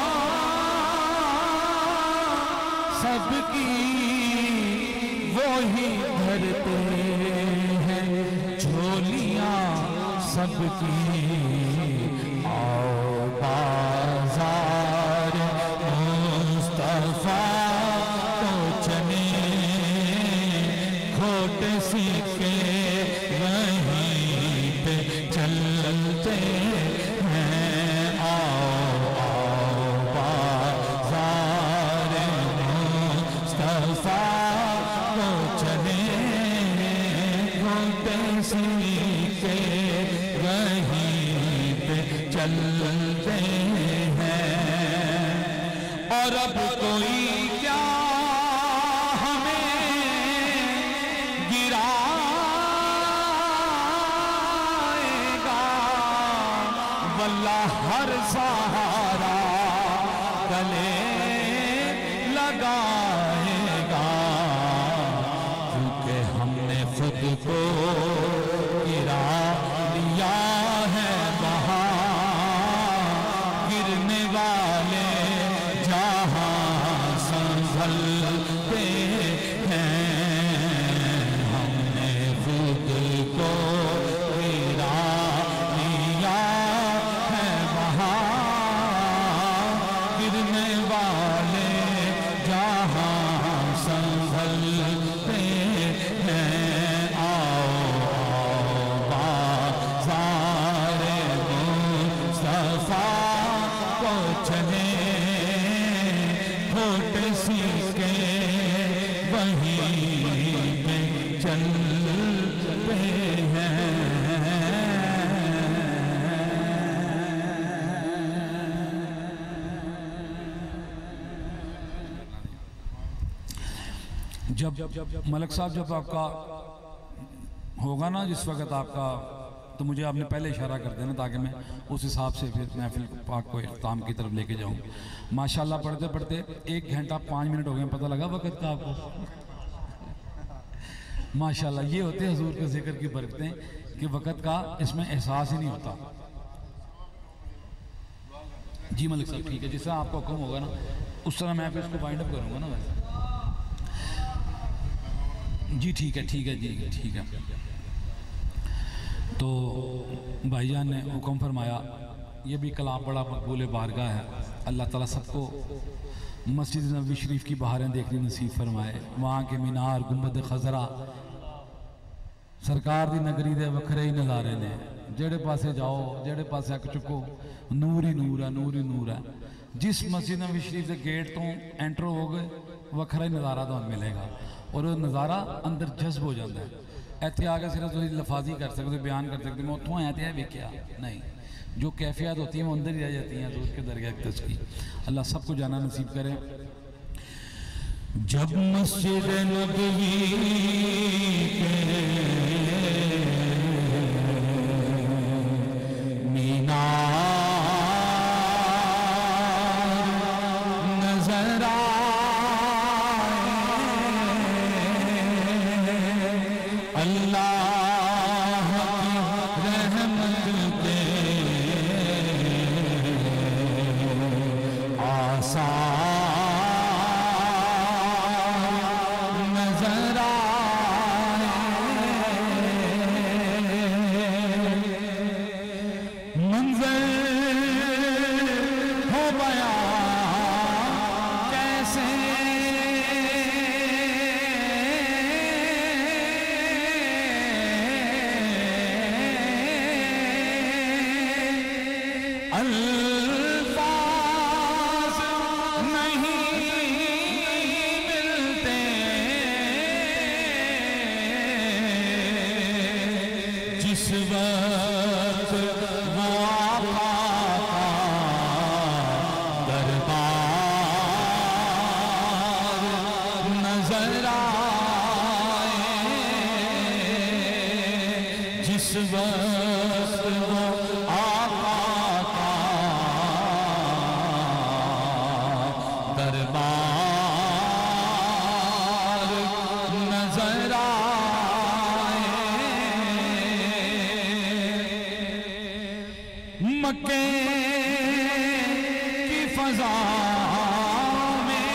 सबकी, वो ही भरते हैं झोलियां सबकी। आओ बाजार मुस्तफा तो चले, खोट सीखे वहीं पे चलते हैं। आओ बाजार मुस्तफा तो चले, खोट सीखे वहीं पे चलते हैं। और अब कोई क्या हमें गिराएगा, वल्लाह हर सहारा गले लगाएगा, क्योंकि हमने खुद को गिरा लिया है वहाँ, गिरने वाले जहाँ संभलते हैं। हमने खुद को गिरा लिया है वहाँ, गिरने वाले जहाँ संभलते हैं। आओ बाज़ार मुस्तफा को चले, होठ सीखे वहीं पे चलते हैं। जब मलक साहब जब आपका होगा ना जिस वक्त आपका, तो मुझे आपने पहले इशारा कर देना ताकि मैं उस हिसाब से फिर महफिल पाक को इख्तिताम की तरफ लेके जाऊं। माशाल्लाह पढ़ते पढ़ते 1 घंटा 5 मिनट हो गए, पता लगा वक्त का आपको? माशाल्लाह ये होते हैं हुजूर के जिक्र की बरकतें कि वक्त का इसमें एहसास ही नहीं होता। जी मलिक साहब ठीक है, जिस तरह आपका हुक्म होगा ना उस तरह मैं फिर इसको वाइंड अप करूँगा ना वैसे। जी ठीक है जी ठीक है। तो भाईजान ने हुक्म फरमाया, ये भी कलाम बड़ा मकबूल बारगाह है। अल्लाह ताला सबको मस्जिद नबवी शरीफ की बहारें देखनी नसीब फरमाए, वहाँ के मीनार गुंबद खजरा सरकार दी नगरी दे वखरे ही नज़ारे ने। जेड़े पासे जाओ जेड़े पासे अक चुको नूर ही नूर है, नूर ही नूर है। जिस मस्जिद नबवी शरीफ के गेट तो एंटर हो गए वखरा ही नज़ारा तो मिलेगा और वो नज़ारा अंदर जज्ब हो जाता है। इतने आके सिर्फ तुम लफाजी कर सकते बयान कर सकते मैं उतों आया तो है वेख्या नहीं, जो कैफियत होती है वो अंदर ही रह जाती हैं। तो उसके दरगाह की अल्लाह सबको जाना नसीब करे। जब मस्जिद नबवी के मीनार नजर आए, अल्लाह की रहमत के आसार नजर आए, मंजर हो गया कैसे अल्फाज नहीं मिलते, जिस वक्त वो आका का दरबार नजर आए, जिस वक्त वो आका का दरबार नजर आए, मक्के की फजा में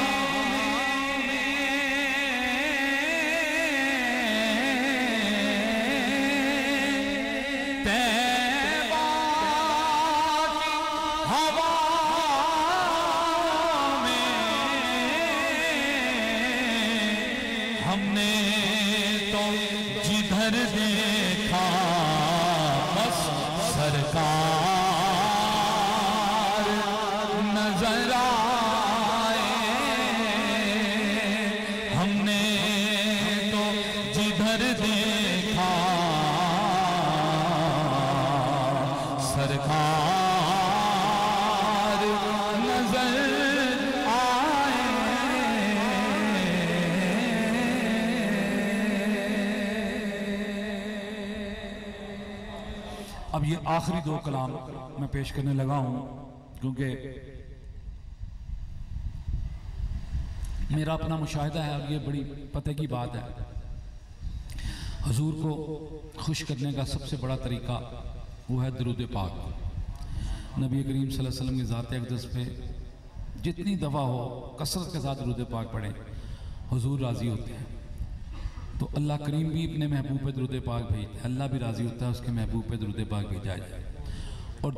तैबा की हवा में हमने तो जिधर देखा बस सरकार नजर आए, हमने तो जिधर देखा सरकार नजर आए। अब ये आखिरी दो कलाम मैं पेश करने लगा हूं क्योंकि मेरा अपना मुशाहिदा है और ये बड़ी पते की बात है। हुजूर को खुश करने का सबसे बड़ा तरीका वो है दरूद पाक। नबी करीम सल्लल्लाहु अलैहि वसल्लम की ज़ात अक़दस पे जितनी दफ़ा हो कसरत के साथ दरूद पाक पढ़ें, हुजूर राज़ी होते हैं। तो अल्लाह करीम भी अपने महबूब पे दरूद पाक भेजते हैं, अल्लाह भी राज़ी होता है उसके महबूब पे दरूद पाक भेजा जाए। और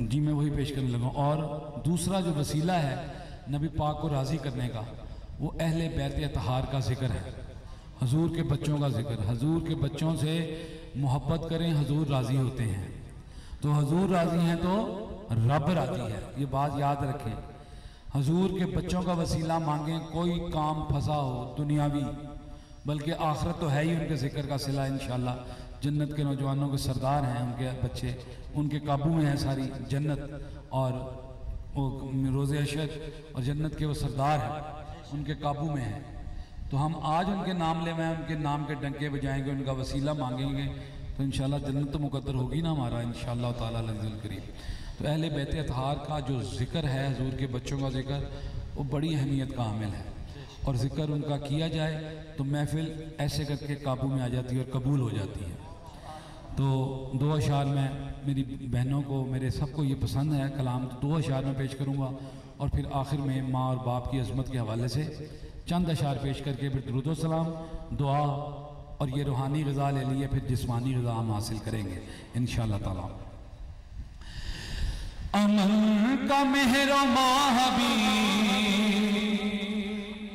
जी मैं वही पेश करने लगा। और दूसरा जो वसीला है नबी पाक को राज़ी करने का वो अहले बैत अतहार का जिक्र है, हुजूर के बच्चों का जिक्र। हुजूर के बच्चों से मोहब्बत करें, हुजूर राज़ी होते हैं। तो हुजूर राज़ी हैं तो रब राज़ी है, ये बात याद रखें। हुजूर के बच्चों का वसीला मांगें, कोई काम फंसा हो दुनियावी, बल्कि आखिरत तो है ही उनके जिक्र का सिला। इंशाअल्लाह जन्नत के नौजवानों के सरदार हैं उनके बच्चे, उनके काबू में है सारी जन्नत और वो रोज़े अशर और जन्नत के वो सरदार हैं उनके काबू में है। तो हम आज उनके नाम ले मैं उनके नाम के डंके बजाएंगे, उनका वसीला मांगेंगे तो इंशाअल्लाह जन्नत तो मुकद्दर होगी ना हमारा इंशाअल्लाह ताला अज़ीज़ुल करीम। तो अहले बैत अतहार का जो जिक्र है, हुजूर के बच्चों का जिक्र, वो बड़ी अहमियत का हामिल है। और जिक्र उनका किया जाए तो महफिल ऐसे करके काबू में आ जाती है और कबूल हो जाती है। तो 2 अशार में मेरी बहनों को, मेरे सबको ये पसंद है कलाम, तो 2 अशार में पेश करूँगा और फिर आखिर में माँ और बाप की अज़मत के हवाले से चंद अशार पेश करके फिर दुरूद व सलाम, दुआ और ये रूहानी ग़िज़ा ले लिए, फिर जिस्मानी ग़िज़ा हम हासिल करेंगे इंशाअल्लाह ताला। अमन का मेहरो माहबी,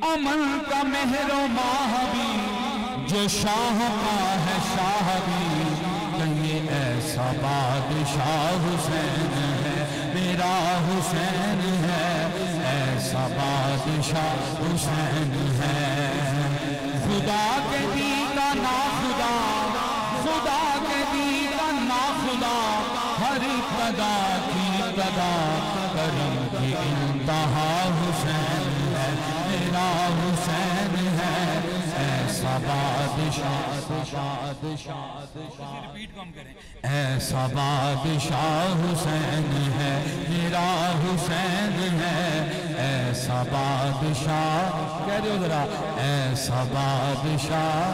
अमन का मेहरो माहबी, जो शाह का है शाह भी, कहिए ऐसा बादशाह हुसैन है, मेरा हुसैन है, ऐसा बादशाह हुसैन है। खुदा के दी का ना खुदा, खुदा के दी का ना खुदा, हर कदा की कदा, करम की इंतहा हुसैन है, मेरा हुसैन है, ऐसा बादशाह, ऐसा बादशाह हुसैन है, मेरा हुसैन है, ऐसा बादशाह, कह दो जरा, ऐसा बादशाह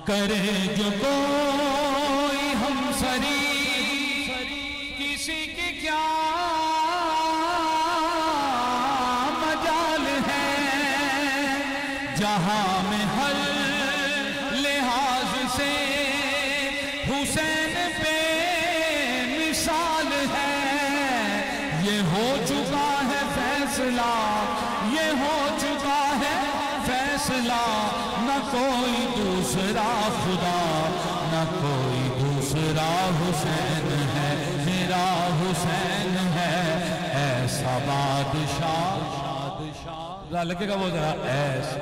करे जो कोई हमसरी, किसी की क्या मजाल है, जहां में हर लिहाज से हुसैन पे मिसाल है। ये हो चुका है फैसला, ये हो चुका है फैसला, न कोई दूसरा खुदा, न कोई दूसरा हुसैन है, मेरा हुसैन है, ऐसा बादशाह। लगेगा वो जरा ऐसा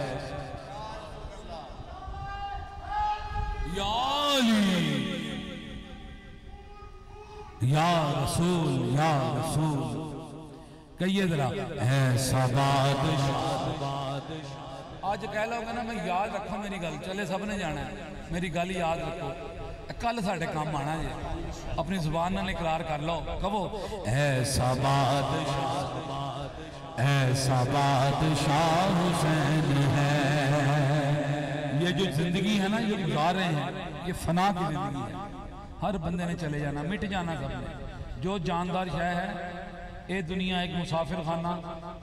या रसूल, या रसूल, कहिए जरा ऐसा बादशाह। आज कह लोगे ना मैं याद रखो मेरी गल, चले सब ने जाना है, मेरी गल याद रखो, कल साढ़े काम आना जी, अपनी जुबान नाल इकरार कर लो, कहो ऐसा बादशाह, ऐसा बादशाह हुसैन है। ये जो जिंदगी है ना, ये गुजार रहे हैं, ये फना की जिंदगी है, हर बंदे ने चले जाना, मिट जाना सबने। जो जानदार शह है, ये दुनिया एक मुसाफिर खाना,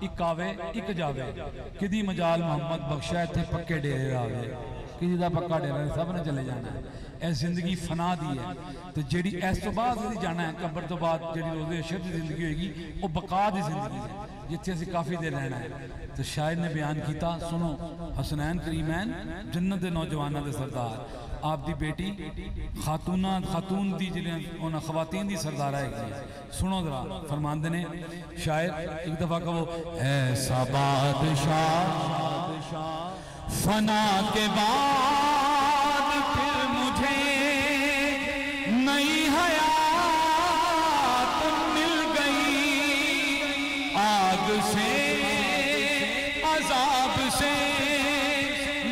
एक आवे एक जावे, किदी मजाल मोहम्मद बख्शा इत्थे पक्के डेरे आवे, किसी का पक्का डेरा, सब ने चले जाना है। यह जिंदगी फना दी है, तो जी इस तो बाद जाना है, कब्र तो बाद जी रोज़े अशर की जिंदगी होगी, वो बका की जिंदगी है, जिथे असीं काफ़ी देर रहना है। तो शायर ने बयान किया, सुनो, हसनैन करीमैन जन्नत के नौजवानों के सरदार, आपकी बेटी खातून दी जिन्हें खवातीन की सरदार है, सुनो जरा, फरमांदे ने शायर, एक दफ़ा कहो ऐसा बादशाह फना के बाद फिर मुझे नई हयात मिल गई, आग से अजाब से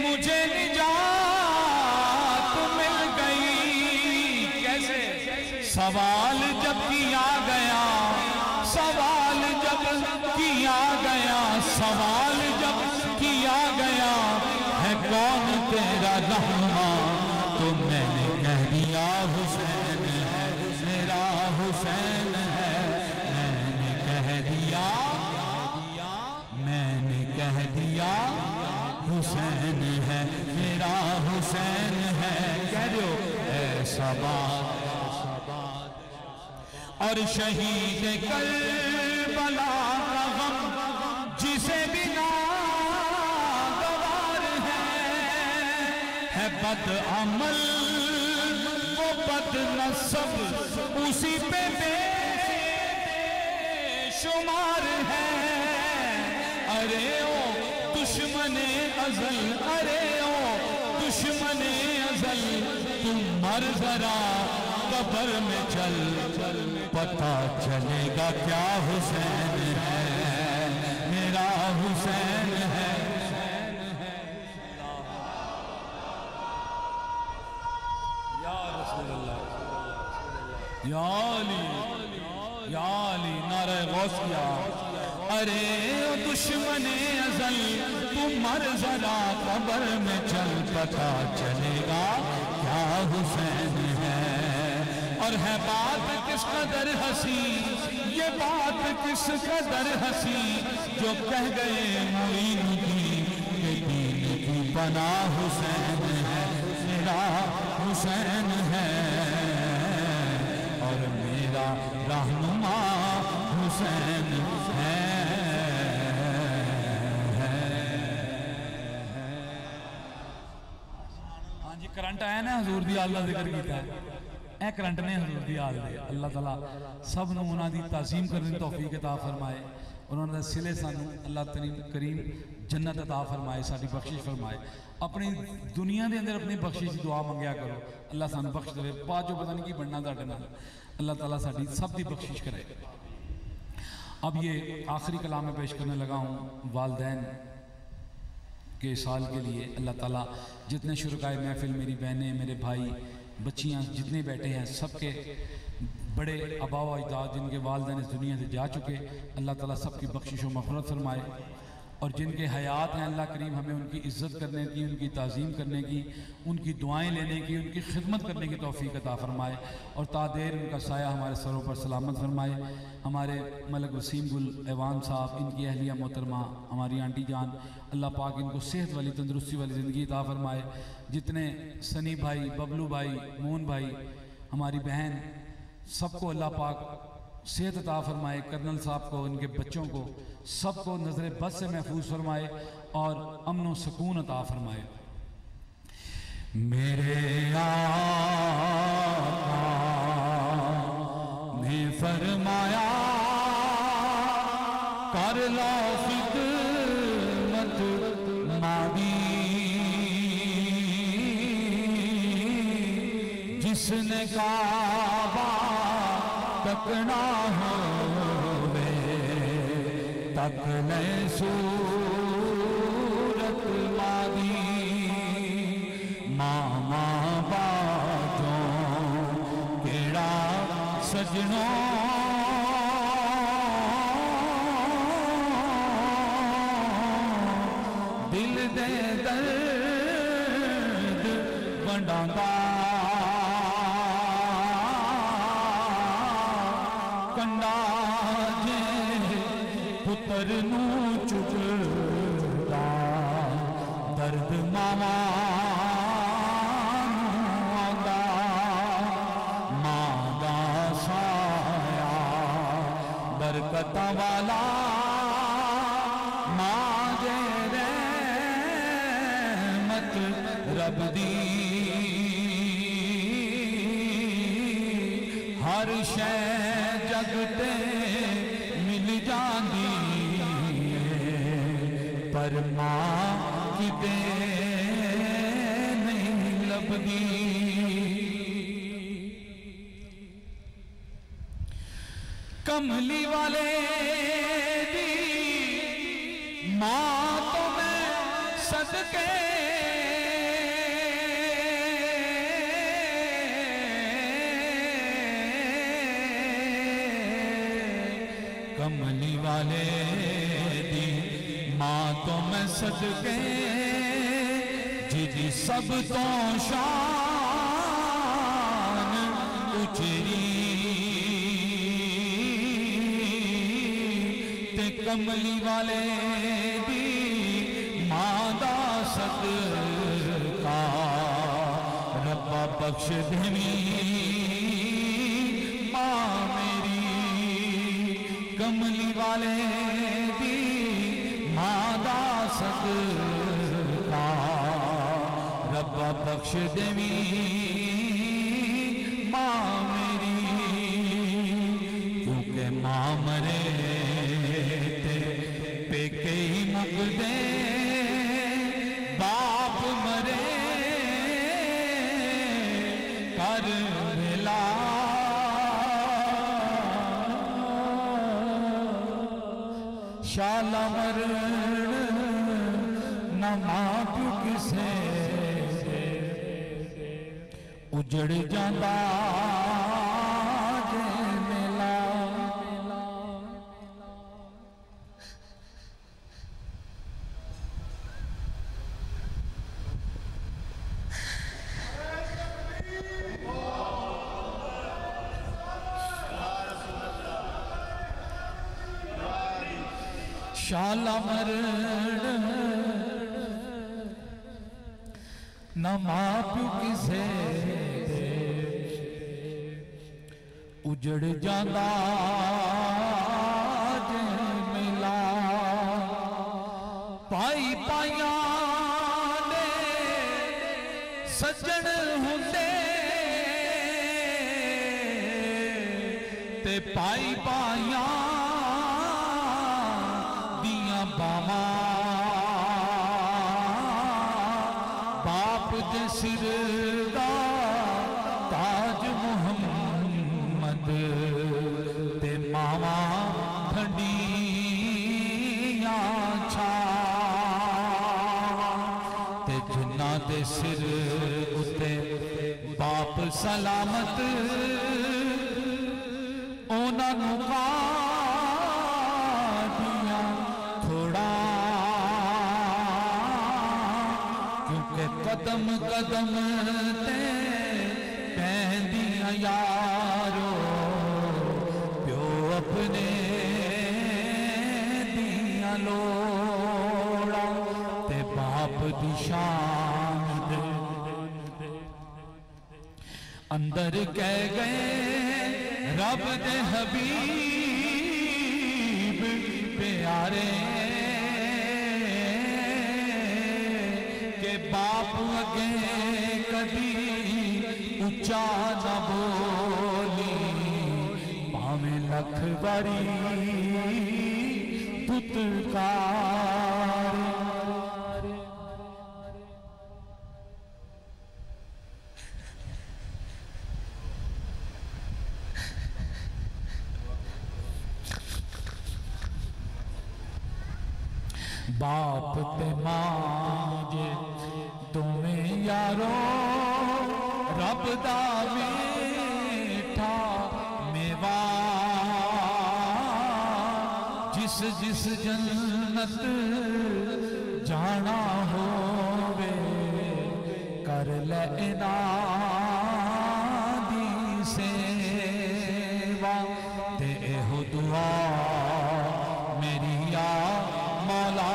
मुझे निजात मिल गई। कैसे? सवाल जब किया गया, सवाल जब किया गया, सवाल जब किया गया, है कौन तेरा रहमा, तो मैंने कह दिया हुसैन है, मेरा हुसैन है, मैंने कह दिया, मैंने कह दिया हुसैन है, मेरा हुसैन है, कह दो ऐसा बात। और शहीद करबला का गम जिसे बिना गवार है बद अमल वो बद नसब उसी पे बेशुमार है। अरे ओ दुश्मने अजल, अरे ओ दुश्मने अजल, तुम मर जरा कब्र में चल, पता चलेगा क्या हुसैन है, मेरा हुसैन है। या रसूल अल्लाह, या अली, या अली, नारे गौस किया। अरे दुश्मने अजल, तुम मर जरा कब्र में चल, पता चलेगा क्या हुसैन है। और है बात किस कदर हंसी, ये बात किस कदर हंसी, जो कह गए मोइनुद्दीन के दीन की पनाह हुसैन है, मेरा हुसैन है। और मेरा रहनुमा हुसैन है। हाँ जी, करंट आया ना, हजूर दी आल दा जिक्र किया है, ए करंट ने हजूर दी आल दे। अल्लाह ताला सब नूं उन्हां दी ताज़ीम करने दी तौफीक अता फरमाए। उन्होंने दे सिले सानू अल्लाह करीम जन्नत अता फरमाए, साडी बख्शिश फरमाए। अपनी दुनिया के अंदर अपनी बख्शिश की दुआ मंगया करो, अल्लाह सानू बख्श दे। बाद जो पता नहीं की बनना तुहाडे नाल, अल्लाह ताला साडी सब दी बख्शिश करे। अब ये आखिरी कलाम में पेश करने लगा हूँ वालदैन के साल के लिए। अल्लाह ताला जितने शुरकाए महफिल, मेरी बहनें, मेरे भाई, बच्चियाँ जितने बैठे हैं, सबके बड़े आबा व अजदाद जिनके वालदैन इस दुनिया से जा चुके, अल्लाह ताला सबकी बख्शिश व मग़फ़िरत फरमाए। और जिनके हयात हैं, अल्लाह करीम हमें उनकी इज़्ज़त करने की, उनकी ताज़ीम करने की, उनकी दुआएं लेने की, उनकी खिदमत करने की तौफ़ीक अता फ़रमाए। और तादेर उनका साया हमारे सरों पर सलामत फरमाए। हमारे मलक वसीम गुल ऐवान साहब, इनकी अहलिया मोहतरमा, हमारी आंटी जान, अल्लाह पाक इनको सेहत वाली, तंदुरुस्ती वाली ज़िंदगी अता फ़रमाए। जितने सनी भाई, बबलू भाई, मोहन भाई, हमारी बहन, सबको अल्लाह पाक सेहत अता फरमाए। कर्नल साहब को, इनके बच्चों को, सबको नजर बद से महफूज फरमाए और अमन व सुकून अता फरमाए। मेरे आका ने फरमाया कर लो खिदमत मादी, जिसने काबा तकना होवे तक ले सूरत मादी। मामा बाजों केड़ा सजनों दिल दे दर्द वंडांदा, पुत्र नू चुगदा दर्द मामा आंदा। मां दा साया बरकत वाला, मां दे रहमत रब दी, हर शै जगते मिल जांदी पर मां किते नहीं लभदी। कमली वाले दी मां तो मैं सदके कमली वाले दी मां तो मैं सदके, जिदी सब तो शान उचरी, ते कमली वाले दी मां दा सदका रब्बा बख्श देवी मां मेरी। कमली वाले दी मां दा सदका रब्बा बख्श देवी मां मेरी। क्योंकि मां मरे ते पेके ही मुकदे, बाप मरे कर वेला। शाला मरण न मां प्यो किसे उजड़ जांदा जे मेला। शाला मरण न मां प्यू किसे उजड़ जांदा जे मिला पाई पाइया ने सज्जन हुंदे ते पाई पाइया दियां बावां बाप दे सिर दा ताज मुहम्मद ते मावा ठंडियां छा ते जिन्ना दे सिर उत्ते बाप सलामत ओना नू कादियां थोड़ा क्योंकि कदम कदम ते पहंदियां यारो प्यो अपने दियां लोड़ा ते बाप दी शान दे अंदर कह गए रब दे हबीब प्यारे के बाप अगे कदी उच्चा न बोली भावें लख बारी पुत्कार बाप ते मां जे दोवें यारो रब दा मीठा मेवा जिस जिस जन्नत जाना होवे कर ले इनाम दी सेवा ते एहो दुआ मेरी या मौला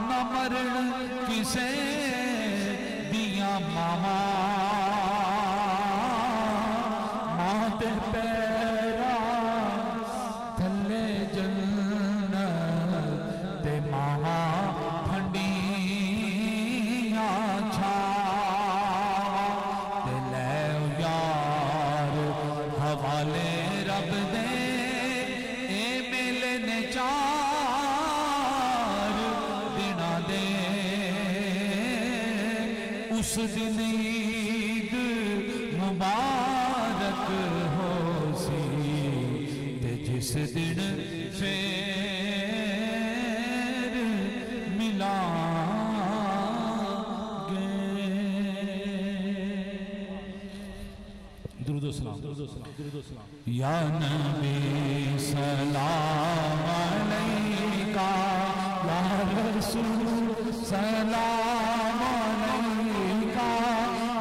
न मरण किसे दिया मामा मां ते पैरा थले जन्नत ते मामा ठंडियां छा ते ले यार हवाले रब दे ए मेले ने चार दिना दे उस दिन ईद मुबारक हो सी ते जिस दिन फेर मिला या नबी सलाम अलैका या रसूल सलाम अलैका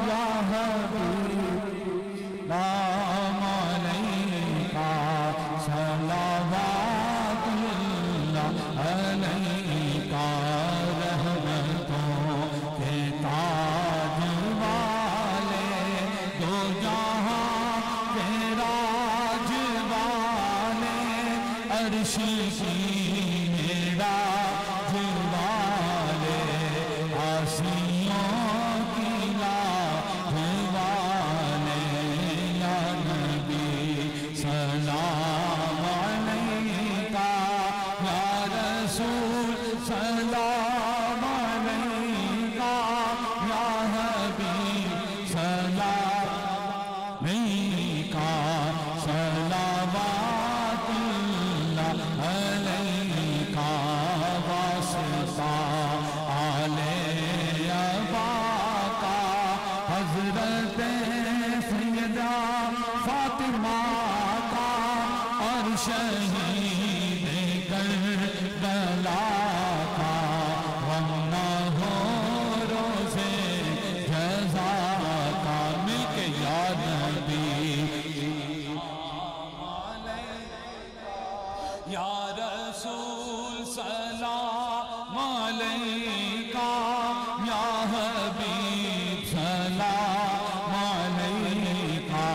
या हबीब सलाम अलैका सलावतुल्लाह अलैका रहमतों के ताज वाले दो जहां के राज वाले अर्श की राज वाले आसियों की लाज वाले या नबी सलाम अलैका या रसूल सलाम अलैका या हबीब सलाम अलैका सलावतुल्लाह अलैका वास्ता आले अबाका हजरत सैयदा फातिमा का और शहीद करबला का हम न हो रोज़े जज़ा का मिलके या नबी या रसूल सलाम अलैका, या हबीब सलाम अलैका,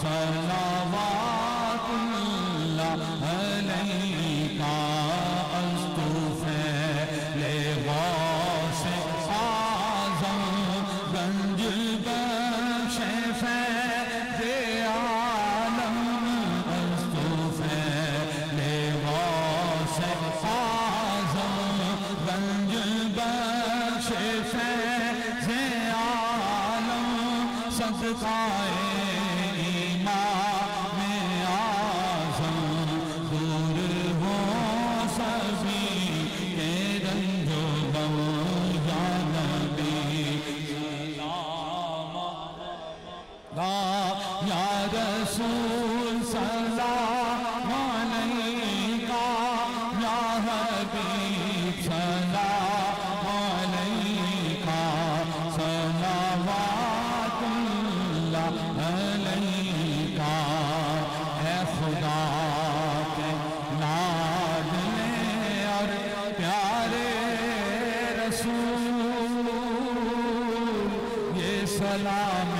सलावातुल्लाह अलैका। अस्तुफ़ैले गौसे आज़म गंज बख्शे फ़ैज़े आलम। अस्तुफ़ैले गौसे आज़म गंज बख्शे फ़ैज़े आलम। सदक़ाए इमाम आज़म दूर हो सभी के रंजो गम, या नबी सलाम या रसूल सलाम अलैका, या हबीब सलाम अलैका, सलावातुल्लाह अलैका। ऐ खुदा के लाडले और प्यारे रसूल, ये सलाम